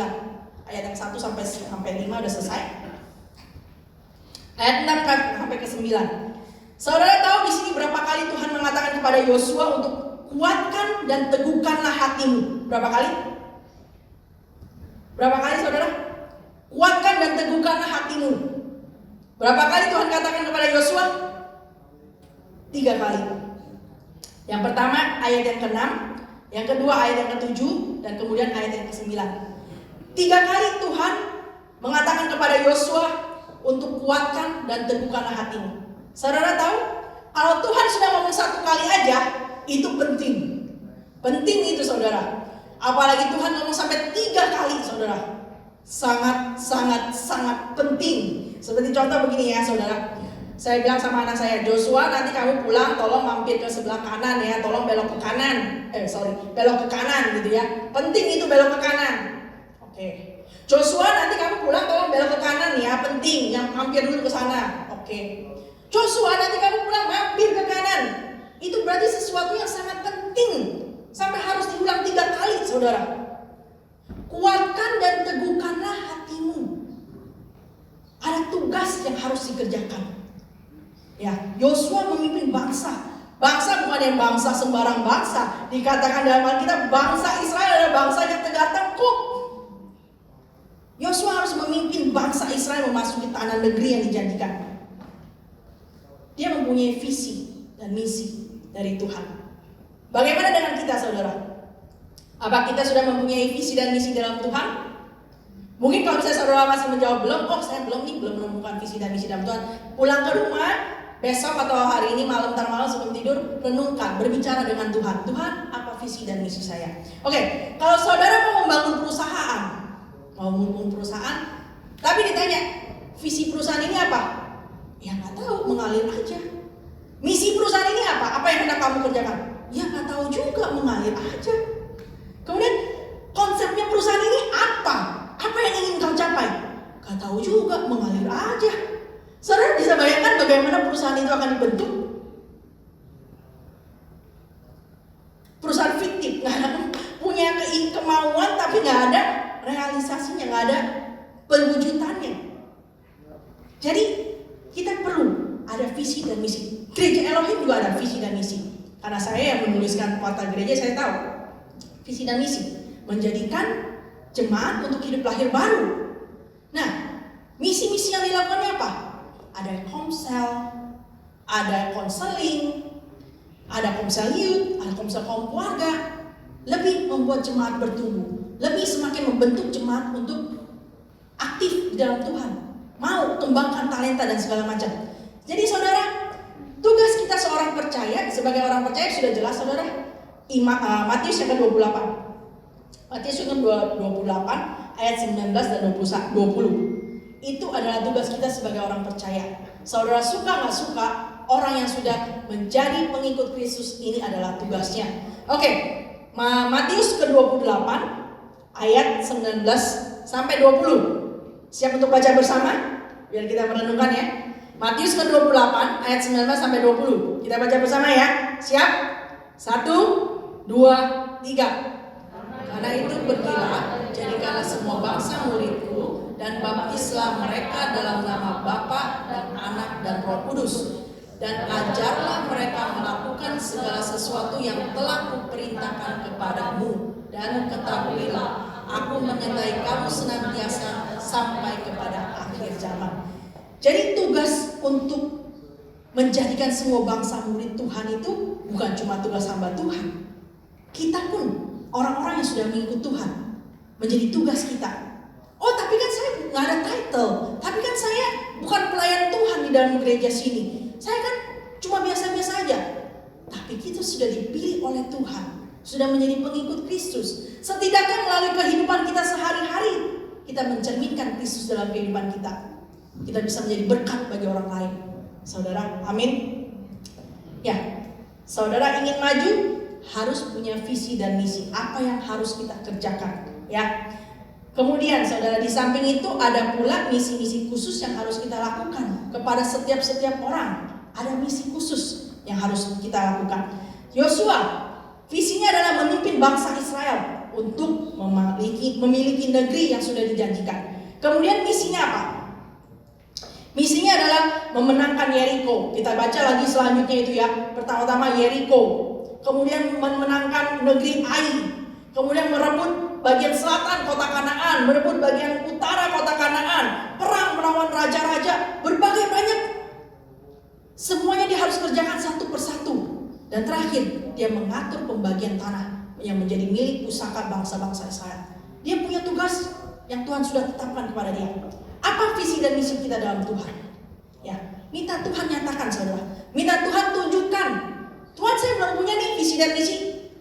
Ayat yang 1 sampai 5 udah selesai. Ayat 6 sampai ke-9. Saudara tahu di sini berapa kali Tuhan mengatakan kepada Yosua untuk kuatkan dan teguhkanlah hatimu. Berapa kali? Berapa kali, saudara? Kuatkan dan teguhkanlah hatimu. Berapa kali Tuhan katakan kepada Yosua? 3 kali. Yang pertama ayat yang ke-6, yang kedua ayat yang ke-7, dan kemudian ayat yang ke-9. 3 kali Tuhan mengatakan kepada Yosua untuk kuatkan dan teguhkanlah hatimu. Saudara tahu, kalau Tuhan sudah ngomong 1 kali aja, itu penting. Penting itu, saudara. Apalagi Tuhan ngomong sampai 3 kali, saudara. Sangat penting. Seperti contoh begini ya, saudara. Saya bilang sama anak saya, Joshua nanti kamu pulang tolong mampir ke sebelah kanan ya, tolong belok ke kanan. Belok ke kanan gitu ya. Penting itu belok ke kanan. Oke. Joshua nanti kamu pulang tolong belok ke kanan ya, penting. Yang mampir dulu ke sana. Oke. Joshua nanti kamu pulang mampir ke kanan. Itu berarti sesuatu yang sangat penting. Sampai harus diulang 3 kali, saudara. Kuatkan dan teguhkanlah hatimu. Ada tugas yang harus dikerjakan. Ya, Yosua memimpin bangsa. Bangsa bukan yang bangsa sembarang bangsa. Dikatakan dalam Alkitab bangsa Israel adalah bangsa yang tegak tengkuk. Yosua harus memimpin bangsa Israel memasuki tanah negeri yang dijanjikan. Dia mempunyai visi dan misi dari Tuhan. Bagaimana dengan kita, saudara? Apa kita sudah mempunyai visi dan misi dalam Tuhan? Mungkin kalau misalnya saudara masih menjawab belum, saya belum menemukan visi dan misi dalam Tuhan. Pulang ke rumah, besok atau hari ini malam sebelum tidur, renungkan, berbicara dengan Tuhan. Tuhan, apa visi dan misi saya? Oke, kalau saudara mau membangun perusahaan, tapi ditanya, visi perusahaan ini apa? Ya nggak tahu, mengalir aja. Misi perusahaan ini apa? Apa yang hendak kamu kerjakan? Ya nggak tahu juga, mengalir aja. Kemudian konsepnya perusahaan ini apa? Apa yang ingin kau capai? Gak tahu juga, mengalir aja. Saudara bisa bayangkan bagaimana perusahaan itu akan dibentuk? Perusahaan fiktif, nggak ada, punya kemauan tapi nggak ada realisasinya, nggak ada perwujudannya. Jadi kita perlu ada visi dan misi. Gereja Elohim juga ada visi dan misi. Karena saya yang menuliskan kota gereja, saya tahu visi dan misi menjadikan jemaat untuk hidup lahir baru. Nah, misi-misi yang dilakukannya apa? Ada komsel, ada konseling, ada komsel youth, ada komsel kaum keluarga. Lebih membuat jemaat bertumbuh, lebih semakin membentuk jemaat untuk aktif di dalam Tuhan, mau kembangkan talenta dan segala macam. Jadi saudara, tugas kita seorang percaya, sebagai orang percaya sudah jelas, saudara. Matius yang ke-28. Matius yang ke-28 ayat 19 dan 20. Itu adalah tugas kita sebagai orang percaya. Saudara suka gak suka, orang yang sudah menjadi pengikut Kristus ini adalah tugasnya. Oke, Matius ke-28 ayat 19 sampai 20. Siap untuk baca bersama? Biar kita merenungkan ya. Matius ke-28 ayat 19 sampai 20. Kita baca bersama ya. Siap? 1, 2, 3. Karena itu pergilah, jadikanlah semua bangsa muridku, dan baptislah mereka dalam nama Bapa dan Anak dan Roh Kudus. Dan ajarlah mereka melakukan segala sesuatu yang telah kuperintahkan kepadamu. Dan ketahuilah, aku menyertai kamu senantiasa sampai kepada akhir zaman. Jadi tugas untuk menjadikan semua bangsa murid Tuhan itu bukan cuma tugas hamba Tuhan. Kita pun orang-orang yang sudah mengikut Tuhan, menjadi tugas kita. Oh, tapi kan saya nggak ada title, tapi kan saya bukan pelayan Tuhan di dalam gereja sini. Saya kan cuma biasa-biasa aja. Tapi kita sudah dipilih oleh Tuhan, sudah menjadi pengikut Kristus. Setidaknya melalui kehidupan kita sehari-hari, kita mencerminkan Kristus dalam kehidupan kita. Kita bisa menjadi berkat bagi orang lain. Saudara, amin. Ya, saudara ingin maju, harus punya visi dan misi. Apa yang harus kita kerjakan, ya. Kemudian saudara, di samping itu ada pula misi-misi khusus yang harus kita lakukan kepada setiap orang. Ada misi khusus yang harus kita lakukan. Yosua, visinya adalah memimpin bangsa Israel untuk memiliki negeri yang sudah dijanjikan. Kemudian misinya apa? Misinya adalah memenangkan Yeriko. Kita baca lagi selanjutnya itu ya. Pertama-tama Yeriko, kemudian memenangkan negeri Ai, kemudian merebut bagian selatan kota Kanaan, merebut bagian utara kota Kanaan, perang melawan raja-raja, berbagai banyak. Semuanya dia harus kerjakan satu persatu. Dan terakhir, dia mengatur pembagian tanah yang menjadi milik pusaka bangsa-bangsa Israel. Dia punya tugas yang Tuhan sudah tetapkan kepada dia. Apa visi dan misi kita dalam Tuhan? Ya, minta Tuhan nyatakan, saudara. Minta Tuhan tunjukkan. Tuhan, saya belum punya nih visi dan misi.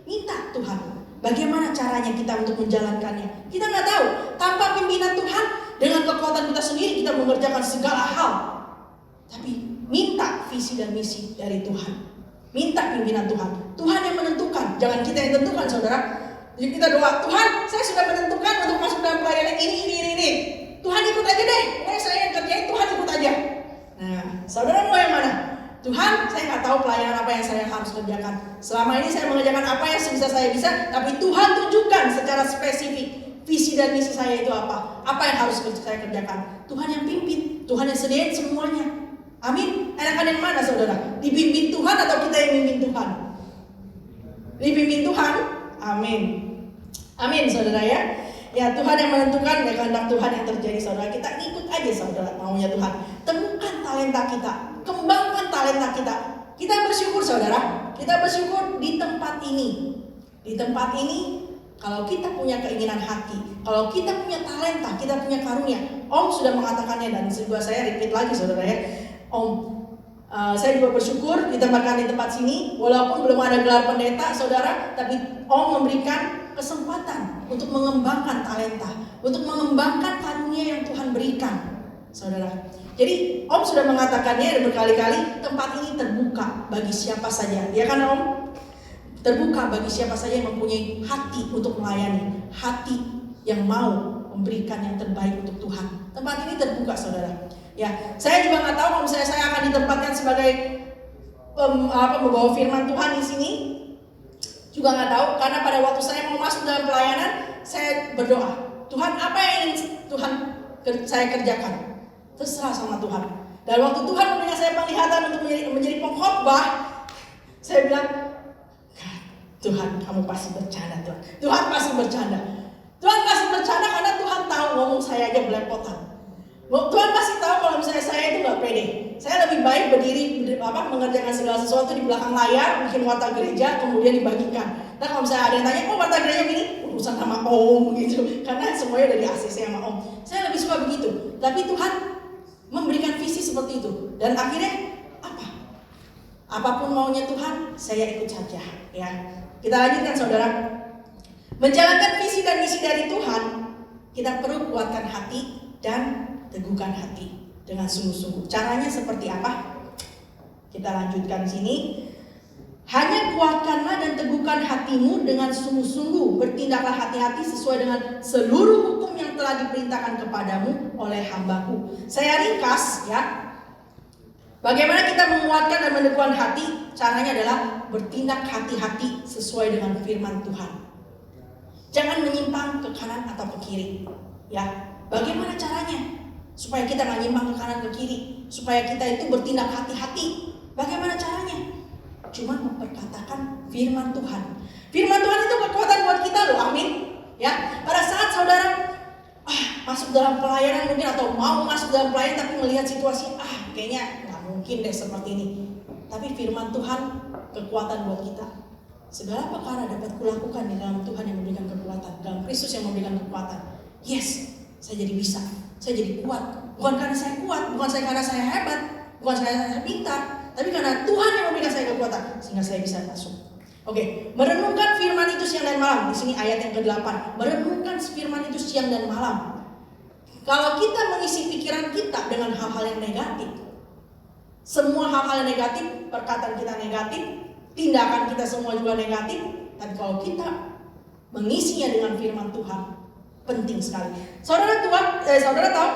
Minta Tuhan, bagaimana caranya kita untuk menjalankannya? Kita nggak tahu. Tanpa pimpinan Tuhan, dengan kekuatan kita sendiri kita mengerjakan segala hal. Tapi minta visi dan misi dari Tuhan. Minta pimpinan Tuhan. Tuhan yang menentukan, jangan kita yang tentukan, saudara. Jadi kita doa, Tuhan, saya sudah menentukan untuk masuk dalam pelayanan ini. Tuhan ikut aja deh. Pokoknya saya yang kerjain, Tuhan ikut aja. Nah, saudara mau yang mana? Tuhan, saya nggak tahu pelayanan apa yang saya harus kerjakan. Selama ini saya mengerjakan apa yang sebisa saya bisa, tapi Tuhan tunjukkan secara spesifik visi dan misi saya itu apa. Apa yang harus saya kerjakan. Tuhan yang pimpin, Tuhan yang sediain semuanya. Amin. Enakan yang mana, saudara? Dipimpin Tuhan atau kita yang mimpin Tuhan? Dipimpin Tuhan. Amin. Amin, saudara ya. Ya, Tuhan yang menentukan, ya kehendak Tuhan yang terjadi, saudara. Kita ikut aja, saudara, maunya Tuhan. Temukan talenta kita, kembangkan talenta kita. Kita bersyukur, saudara. Kita bersyukur di tempat ini. Di tempat ini, kalau kita punya keinginan hati, kalau kita punya talenta, kita punya karunia. Om sudah mengatakannya, dan juga saya repeat lagi, saudara ya. Om, saya juga bersyukur ditempatkan di tempat sini. Walaupun belum ada gelar pendeta, saudara, tapi Om memberikan kesempatan untuk mengembangkan talenta, untuk mengembangkan karunia yang Tuhan berikan, saudara. Jadi Om sudah mengatakannya berkali-kali, tempat ini terbuka bagi siapa saja, ya kan Om? Terbuka bagi siapa saja yang mempunyai hati untuk melayani, hati yang mau memberikan yang terbaik untuk Tuhan. Tempat ini terbuka, saudara. Ya, saya juga nggak tahu kalau misalnya saya akan ditempatkan sebagai membawa firman Tuhan di sini. Juga nggak tahu, karena pada waktu saya mau masuk dalam pelayanan, saya berdoa, Tuhan, apa yang ingin Tuhan saya kerjakan? Terserah sama Tuhan. Dan waktu Tuhan memberikan saya penglihatan untuk menjadi pengkhotbah, saya bilang, Tuhan, kamu pasti bercanda, Tuhan. Tuhan pasti bercanda. Tuhan pasti bercanda karena Tuhan tahu ngomong saya aja belepotan. Tuhan pasti tahu kalau misalnya saya itu nggak pede. Saya lebih baik berdiri mengerjakan segala sesuatu di belakang layar, bikin warta gereja, kemudian dibagikan. Dan kalau misalnya ada yang tanya, oh warta gereja gini, urusan sama Om gitu. Karena semuanya udah di ACC sama Om. Saya lebih suka begitu. Tapi Tuhan memberikan visi seperti itu. Dan akhirnya apa? Apapun maunya Tuhan, saya ikut saja. Ya, kita lanjutkan, saudara. Menjalankan visi dan misi dari Tuhan, kita perlu kuatkan hati dan teguhkan hati dengan sungguh-sungguh. Caranya seperti apa? Kita lanjutkan sini. Hanya kuatkanlah dan teguhkan hatimu dengan sungguh-sungguh. Bertindaklah hati-hati sesuai dengan seluruh hukum yang telah diperintahkan kepadamu oleh hambaku. Saya ringkas ya. Bagaimana kita menguatkan dan meneguhkan hati? Caranya adalah bertindak hati-hati sesuai dengan firman Tuhan. Jangan menyimpang ke kanan atau ke kiri. Ya, bagaimana caranya supaya kita nggak nyimpang ke kanan ke kiri, supaya kita itu bertindak hati-hati? Bagaimana caranya? Cuma memperkatakan firman Tuhan. Firman Tuhan itu kekuatan buat kita loh, amin. Ya, pada saat saudara masuk dalam pelayanan mungkin, atau mau masuk dalam pelayanan tapi melihat situasi, kayaknya nggak mungkin deh seperti ini. Tapi firman Tuhan kekuatan buat kita. Segala perkara dapat kulakukan di dalam Tuhan yang memberikan kekuatan, dalam Kristus yang memberikan kekuatan. Yes, saya jadi bisa, saya jadi kuat. Bukan karena saya kuat, bukan karena saya hebat, bukan saya pintar, tapi karena Tuhan yang memberikan saya kekuatan sehingga saya bisa masuk. Oke, merenungkan firman itu siang dan malam. Di sini ayat yang ke-8. Merenungkan firman itu siang dan malam. Kalau kita mengisi pikiran kita dengan hal-hal yang negatif, semua hal-hal yang negatif, perkataan kita negatif, tindakan kita semua juga negatif. Tapi kalau kita mengisinya dengan firman Tuhan, penting sekali. Saudara tahu?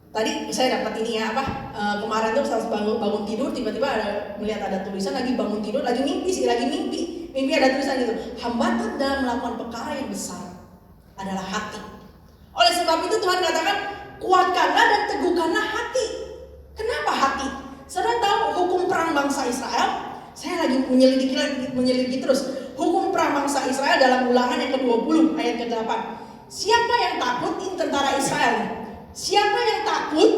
Tadi saya dapat ini ya, kemarin tuh saya bangun tidur, tiba-tiba melihat ada tulisan lagi bangun tidur, lagi mimpi ada tulisan itu, hambatan dalam melakukan perkara yang besar adalah hati. Oleh sebab itu Tuhan katakan, kuatkanlah dan teguhkanlah hati. Kenapa hati? Saudara tahu hukum perang bangsa Israel? Saya lagi menyelidiki terus hukum perang bangsa Israel dalam Ulangan yang ke-20 ayat ke-8. Siapa yang takut? Ini tentara Israel. Siapa yang takut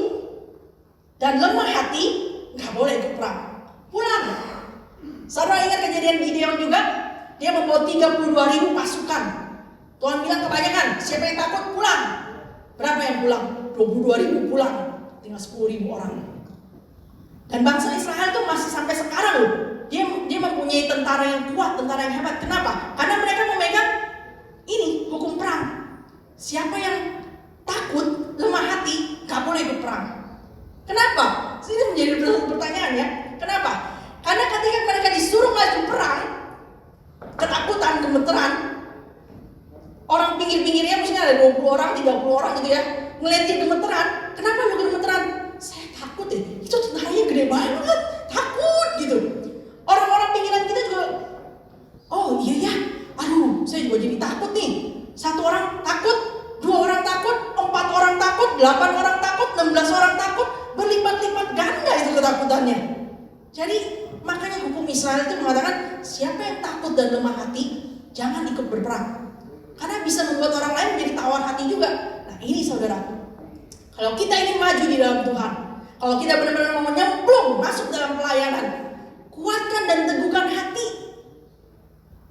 dan lemah hati nggak boleh ikut perang. Pulang. Saudara ingat kejadian Gideon juga? Dia membawa 32.000 pasukan. Tuhan bilang kebanyakan. Siapa yang takut? Pulang. Berapa yang pulang? 22.000 pulang. Tinggal 10.000 orang. Dan bangsa Israel itu masih sampai sekarang loh. Dia mempunyai tentara yang kuat, tentara yang hebat. Kenapa? Karena mereka memegang ini hukum perang. Siapa yang takut, lemah hati, gak boleh ikut perang. Kenapa? Ini menjadi pertanyaan ya. Kenapa? Karena ketika mereka disuruh maju perang, ketakutan, gemeteran, orang pinggir-pinggirnya mestinya ada 20 orang, 30 orang gitu ya, ngeliat dia gemeteran. Kenapa lu gemeteran? Saya takut deh, itu tentaranya gede banget, takut gitu. Orang-orang pinggiran kita juga, oh iya ya, aduh saya juga jadi takut nih. 1 orang takut, 2 orang takut, 4 orang takut, 8 orang takut, 16 orang takut, berlipat-lipat ganda itu ketakutannya. Jadi makanya hukum Israel itu mengatakan siapa yang takut dan lemah hati jangan ikut berperang, karena bisa membuat orang lain menjadi tawar hati juga. Nah ini saudara, kalau kita ini maju di dalam Tuhan, kalau kita benar-benar mau nyemplung masuk dalam pelayanan, kuatkan dan teguhkan hati.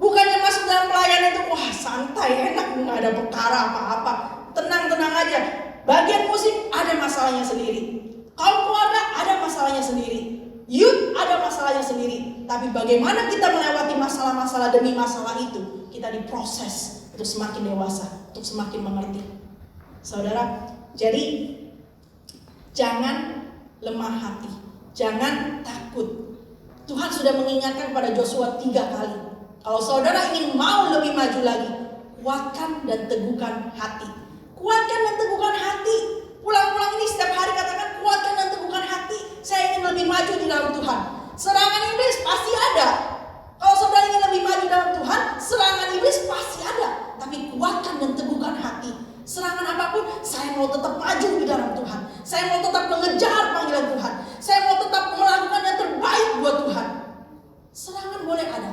Bukannya masuk dalam pelayanan itu wah santai, enak, nggak ada perkara apa-apa, tenang-tenang aja. Bagian musik ada masalahnya sendiri, kaum keluarga ada masalahnya sendiri, youth ada masalahnya sendiri. Tapi bagaimana kita melewati masalah-masalah demi masalah itu, kita diproses untuk semakin dewasa, untuk semakin mengerti. Saudara, jadi jangan lemah hati, jangan takut. Tuhan sudah mengingatkan pada Joshua 3 kali. Kalau saudara ingin mau lebih maju lagi, kuatkan dan teguhkan hati. Kuatkan dan teguhkan hati. Pulang-pulang ini setiap hari katakan kuatkan dan teguhkan hati. Saya ingin lebih maju di dalam Tuhan. Serangan iblis pasti ada. Kalau saudara ingin lebih maju dalam Tuhan, serangan iblis pasti ada. Tapi kuatkan dan teguhkan hati. Serangan apapun, saya mau tetap maju di dalam Tuhan. Saya mau tetap mengejar panggilan Tuhan. Saya mau tetap melakukan yang terbaik buat Tuhan. Serangan boleh ada,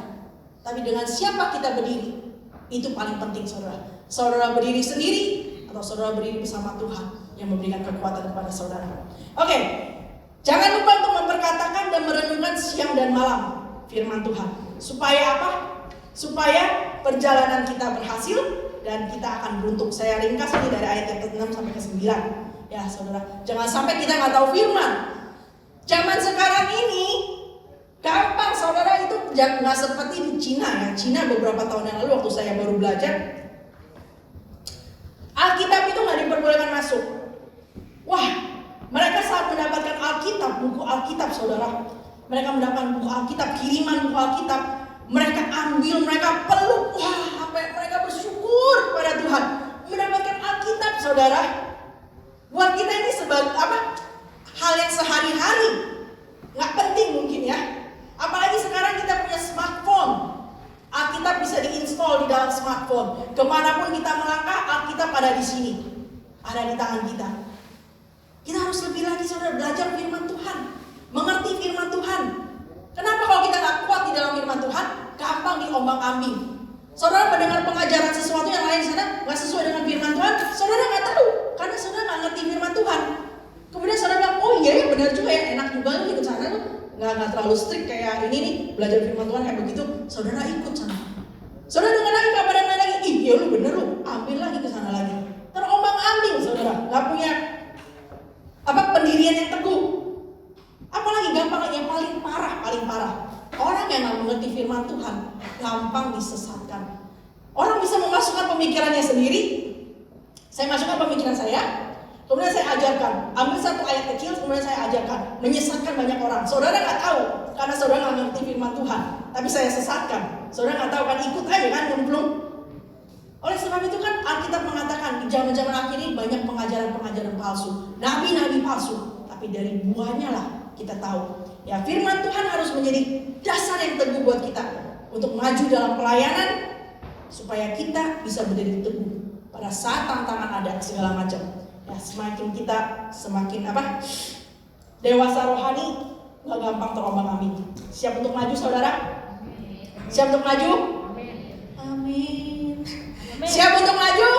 tapi dengan siapa kita berdiri, itu paling penting saudara. Saudara berdiri sendiri atau saudara berdiri bersama Tuhan yang memberikan kekuatan kepada saudara. Oke, jangan lupa untuk memperkatakan dan merenungkan siang dan malam firman Tuhan. Supaya apa? Supaya perjalanan kita berhasil dan kita akan beruntung. Saya ringkas ini dari ayat yang ke-6 sampai ke-9. Ya saudara, jangan sampai kita nggak tahu firman. Zaman sekarang ini gampang saudara, itu nggak seperti di Cina ya. Cina beberapa tahun yang lalu waktu saya baru belajar, Alkitab itu nggak diperbolehkan masuk. Wah, mereka saat mendapatkan Alkitab, buku Alkitab saudara, mereka mendapatkan buku Alkitab, kiriman buku Alkitab, mereka ambil, mereka peluk, wah, sampai mereka bersyukur pada Tuhan mendapatkan Alkitab saudara. Buat kita ini sebagai hal yang sehari-hari, nggak penting mungkin ya. Apalagi sekarang kita punya smartphone, Alkitab bisa diinstal di dalam smartphone. smartphone. Kemanapun kita melangkah, Alkitab ada di sini. Ada di tangan kita. Kita harus lebih lagi saudara belajar firman Tuhan. Mengerti firman Tuhan. Kenapa kalau kita gak kuat di dalam firman Tuhan, gampang diombang-ambing. Saudara mendengar pengajaran sesuatu yang lain di sana gak sesuai dengan firman Tuhan, saudara gak tahu. Karena saudara gak ngerti firman Tuhan. Kemudian saudara bilang, oh iya ya benar juga ya, enak juga nih ikut sana tuh. Gak terlalu strict kayak ini nih, belajar firman Tuhan kayak begitu, saudara ikut sana. Saudara dengar lagi kabar yang lain lagi, iya lu bener lu, ambil lagi ke sana lagi. Terombang-ambing saudara, gak punya pendirian yang teguh. Apalagi gampang yang paling parah. Orang yang gak mengerti firman Tuhan gampang disesatkan. Orang bisa memasukkan pemikirannya sendiri. Saya masukkan pemikiran saya, kemudian saya ajarkan. Ambil satu ayat kecil, kemudian saya ajarkan. Menyesatkan banyak orang. Saudara gak tahu, karena saudara gak mengerti firman Tuhan. Tapi saya sesatkan. Saudara gak tahu kan, ikut aja kan, nyemplung. Oleh sebab itu kan Alkitab mengatakan di zaman-zaman akhir ini banyak pengajaran-pengajaran palsu, nabi-nabi palsu. Tapi dari buahnya lah kita tahu. Ya, firman Tuhan harus menjadi dasar yang teguh buat kita untuk maju dalam pelayanan supaya kita bisa berdiri teguh pada saat tantangan ada segala macam. Ya, semakin kita semakin dewasa rohani, gak gampang terombang-ambing. Siap untuk maju saudara? Siap untuk maju? Amin. Siap untuk maju?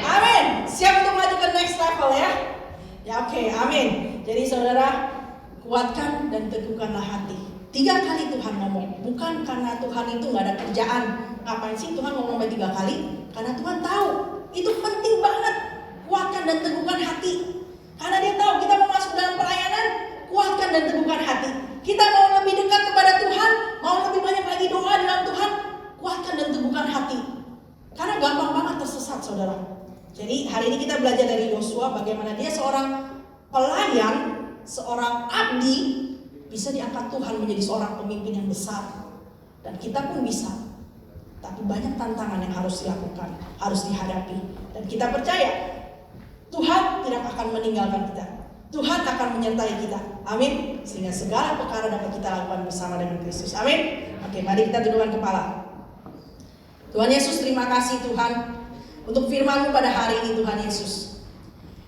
Amin. Siap untuk maju ke next level ya? Ya oke, amin. Jadi saudara, kuatkan dan teguhkanlah hati. 3 kali Tuhan ngomong. Bukan karena Tuhan itu gak ada kerjaan. Ngapain sih Tuhan ngomong 3 kali? Karena Tuhan tahu itu penting banget. Kuatkan dan teguhkan hati. Karena dia tahu kita mau masuk dalam pelayanan, kuatkan dan teguhkan hati. Kita mau lebih dekat kepada Tuhan, mau lebih banyak lagi doa dalam Tuhan, kuatkan dan teguhkan hati. Karena gampang banget tersesat saudara. Jadi hari ini kita belajar dari Yosua bagaimana dia seorang pelayan, seorang abdi, bisa diangkat Tuhan menjadi seorang pemimpin yang besar. Dan kita pun bisa. Tapi banyak tantangan yang harus dilakukan, harus dihadapi. Dan kita percaya Tuhan tidak akan meninggalkan kita. Tuhan akan menyertai kita. Amin. Sehingga segala perkara dapat kita lakukan bersama dengan Kristus. Amin. Oke, mari kita tundukkan kepala. Tuhan Yesus, terima kasih Tuhan untuk firman-Mu pada hari ini Tuhan Yesus.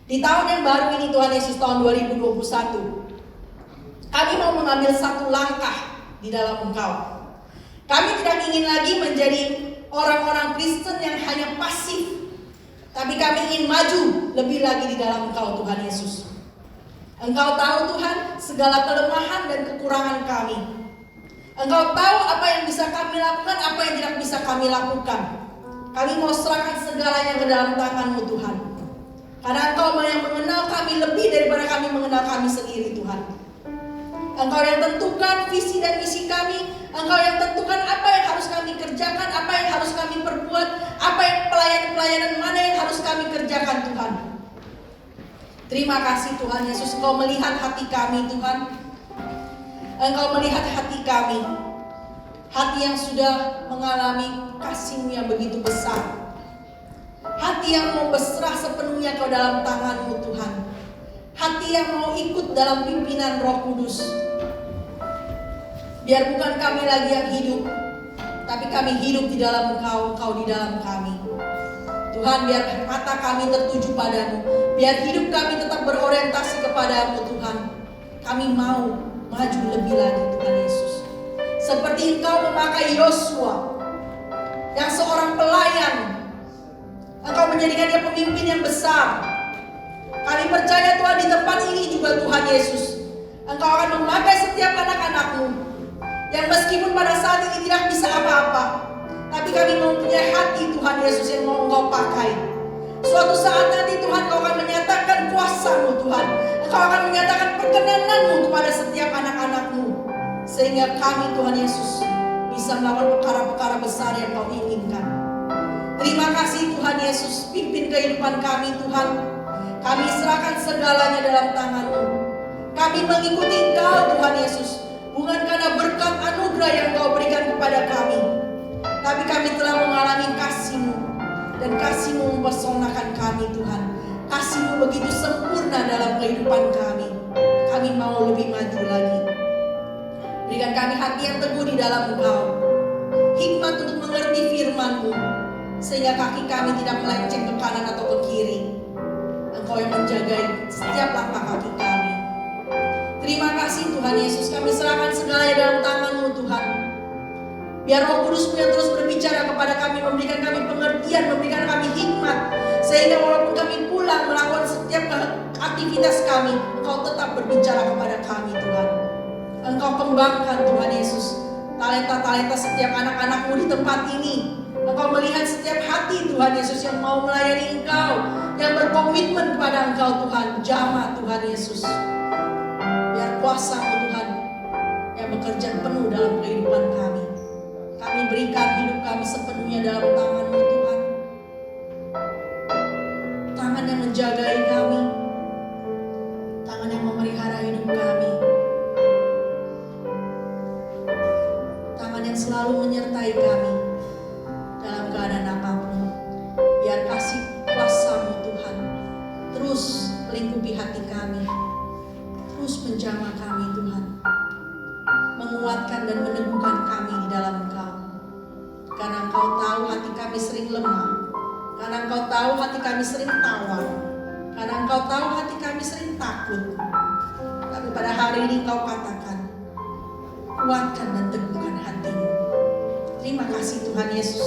Di tahun yang baru ini Tuhan Yesus, tahun 2021, kami mau mengambil satu langkah di dalam Engkau. Kami tidak ingin lagi menjadi orang-orang Kristen yang hanya pasif, tapi kami ingin maju lebih lagi di dalam Engkau Tuhan Yesus. Engkau tahu Tuhan segala kelemahan dan kekurangan kami. Engkau tahu apa yang bisa kami lakukan, apa yang tidak bisa kami lakukan. Kami mau serahkan segalanya ke dalam tangan-Mu Tuhan. Karena Engkau yang mengenal kami lebih daripada kami mengenal kami sendiri Tuhan. Engkau yang tentukan visi dan misi kami. Engkau yang tentukan apa yang harus kami kerjakan, apa yang harus kami perbuat, apa yang pelayanan mana yang harus kami kerjakan Tuhan. Terima kasih Tuhan Yesus, Engkau melihat hati kami Tuhan. Engkau melihat hati kami, hati yang sudah mengalami kasih-Mu yang begitu besar, hati yang mau berserah sepenuhnya ke dalam tangan-Mu Tuhan, hati yang mau ikut dalam pimpinan Roh Kudus. Biar bukan kami lagi yang hidup, tapi kami hidup di dalam Engkau, Engkau di dalam kami. Tuhan, biar mata kami tertuju padamu, biar hidup kami tetap berorientasi kepadamu Tuhan. Kami mau maju lebih lagi Tuhan Yesus. Seperti Engkau memakai Yosua yang seorang pelayan, Engkau menjadikan dia pemimpin yang besar. Kami percaya Tuhan di tempat ini juga Tuhan Yesus, Engkau akan memakai setiap anak-anak-Mu yang meskipun pada saat ini tidak bisa apa-apa, tapi kami mempunyai hati Tuhan Yesus yang mau Engkau pakai. Suatu saat nanti Tuhan Engkau akan menyatakan kuasa-Mu Tuhan. Engkau akan menyatakan perkenanan-Mu kepada setiap anak-anak-Mu. Sehingga kami Tuhan Yesus bisa melakukan perkara-perkara besar yang Kau inginkan. Terima kasih Tuhan Yesus, pimpin kehidupan kami Tuhan. Kami serahkan segalanya dalam tangan-Mu. Kami mengikuti Engkau Tuhan Yesus, bukan karena berkat anugerah yang Kau berikan kepada kami, tapi kami telah mengalami kasih-Mu. Dan kasih-Mu mempersonakan kami Tuhan. Kasih-Mu begitu sempurna dalam kehidupan kami. Kami mau lebih maju lagi. Berikan kami hati yang teguh di dalam Engkau, hikmat untuk mengerti firman-Mu, sehingga kaki kami tidak melenceng ke kanan atau ke kiri. Engkau yang menjaga setiap langkah kaki kami. Terima kasih Tuhan Yesus, kami serahkan segalanya dalam tangan-Mu Tuhan. Biar Roh Kudus-Mu yang terus berbicara kepada kami, memberikan kami pengertian, memberikan kami hikmat, sehingga walaupun kami pulang melakukan setiap aktivitas kami, Engkau tetap berbicara kepada kami Tuhan. Engkau kembangkan Tuhan Yesus talenta-talenta setiap anak-anak-Mu di tempat ini. Engkau melihat setiap hati Tuhan Yesus yang mau melayani Engkau, yang berkomitmen kepada Engkau Tuhan. Jamah Tuhan Yesus, biar kuasa-Mu Tuhan yang bekerja penuh dalam kehidupan kami. Kami berikan hidup kami sepenuhnya dalam tangan-Mu Tuhan. Tangan yang menjagai kami, tangan yang memelihara hidup kami, tangan yang selalu menyertai kami dalam keadaan apapun. Biar kasih kuasa-Mu Tuhan terus melingkupi hati kami, terus menjamah kami Tuhan, menguatkan dan meneguhkan kami di dalam Engkau. Karena Engkau tahu hati kami sering lemah, karena Engkau tahu hati kami sering tawar, karena Engkau tahu hati kami sering takut. Tapi pada hari ini Engkau katakan, kuatkan dan teguhkan hatimu. Terima kasih Tuhan Yesus.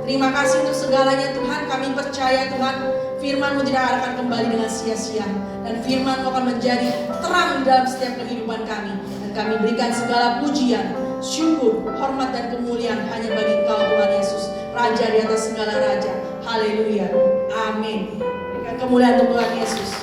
Terima kasih untuk segalanya Tuhan. Kami percaya Tuhan, firman-Mu tidak akan kembali dengan sia-sia, dan firman-Mu akan menjadi terang dalam setiap kehidupan kami. Dan kami berikan segala pujian, syukur, hormat dan kemuliaan hanya bagi Engkau Tuhan Yesus, Raja di atas segala raja. Haleluya. Amin. Berikan kemuliaan untuk Tuhan Yesus.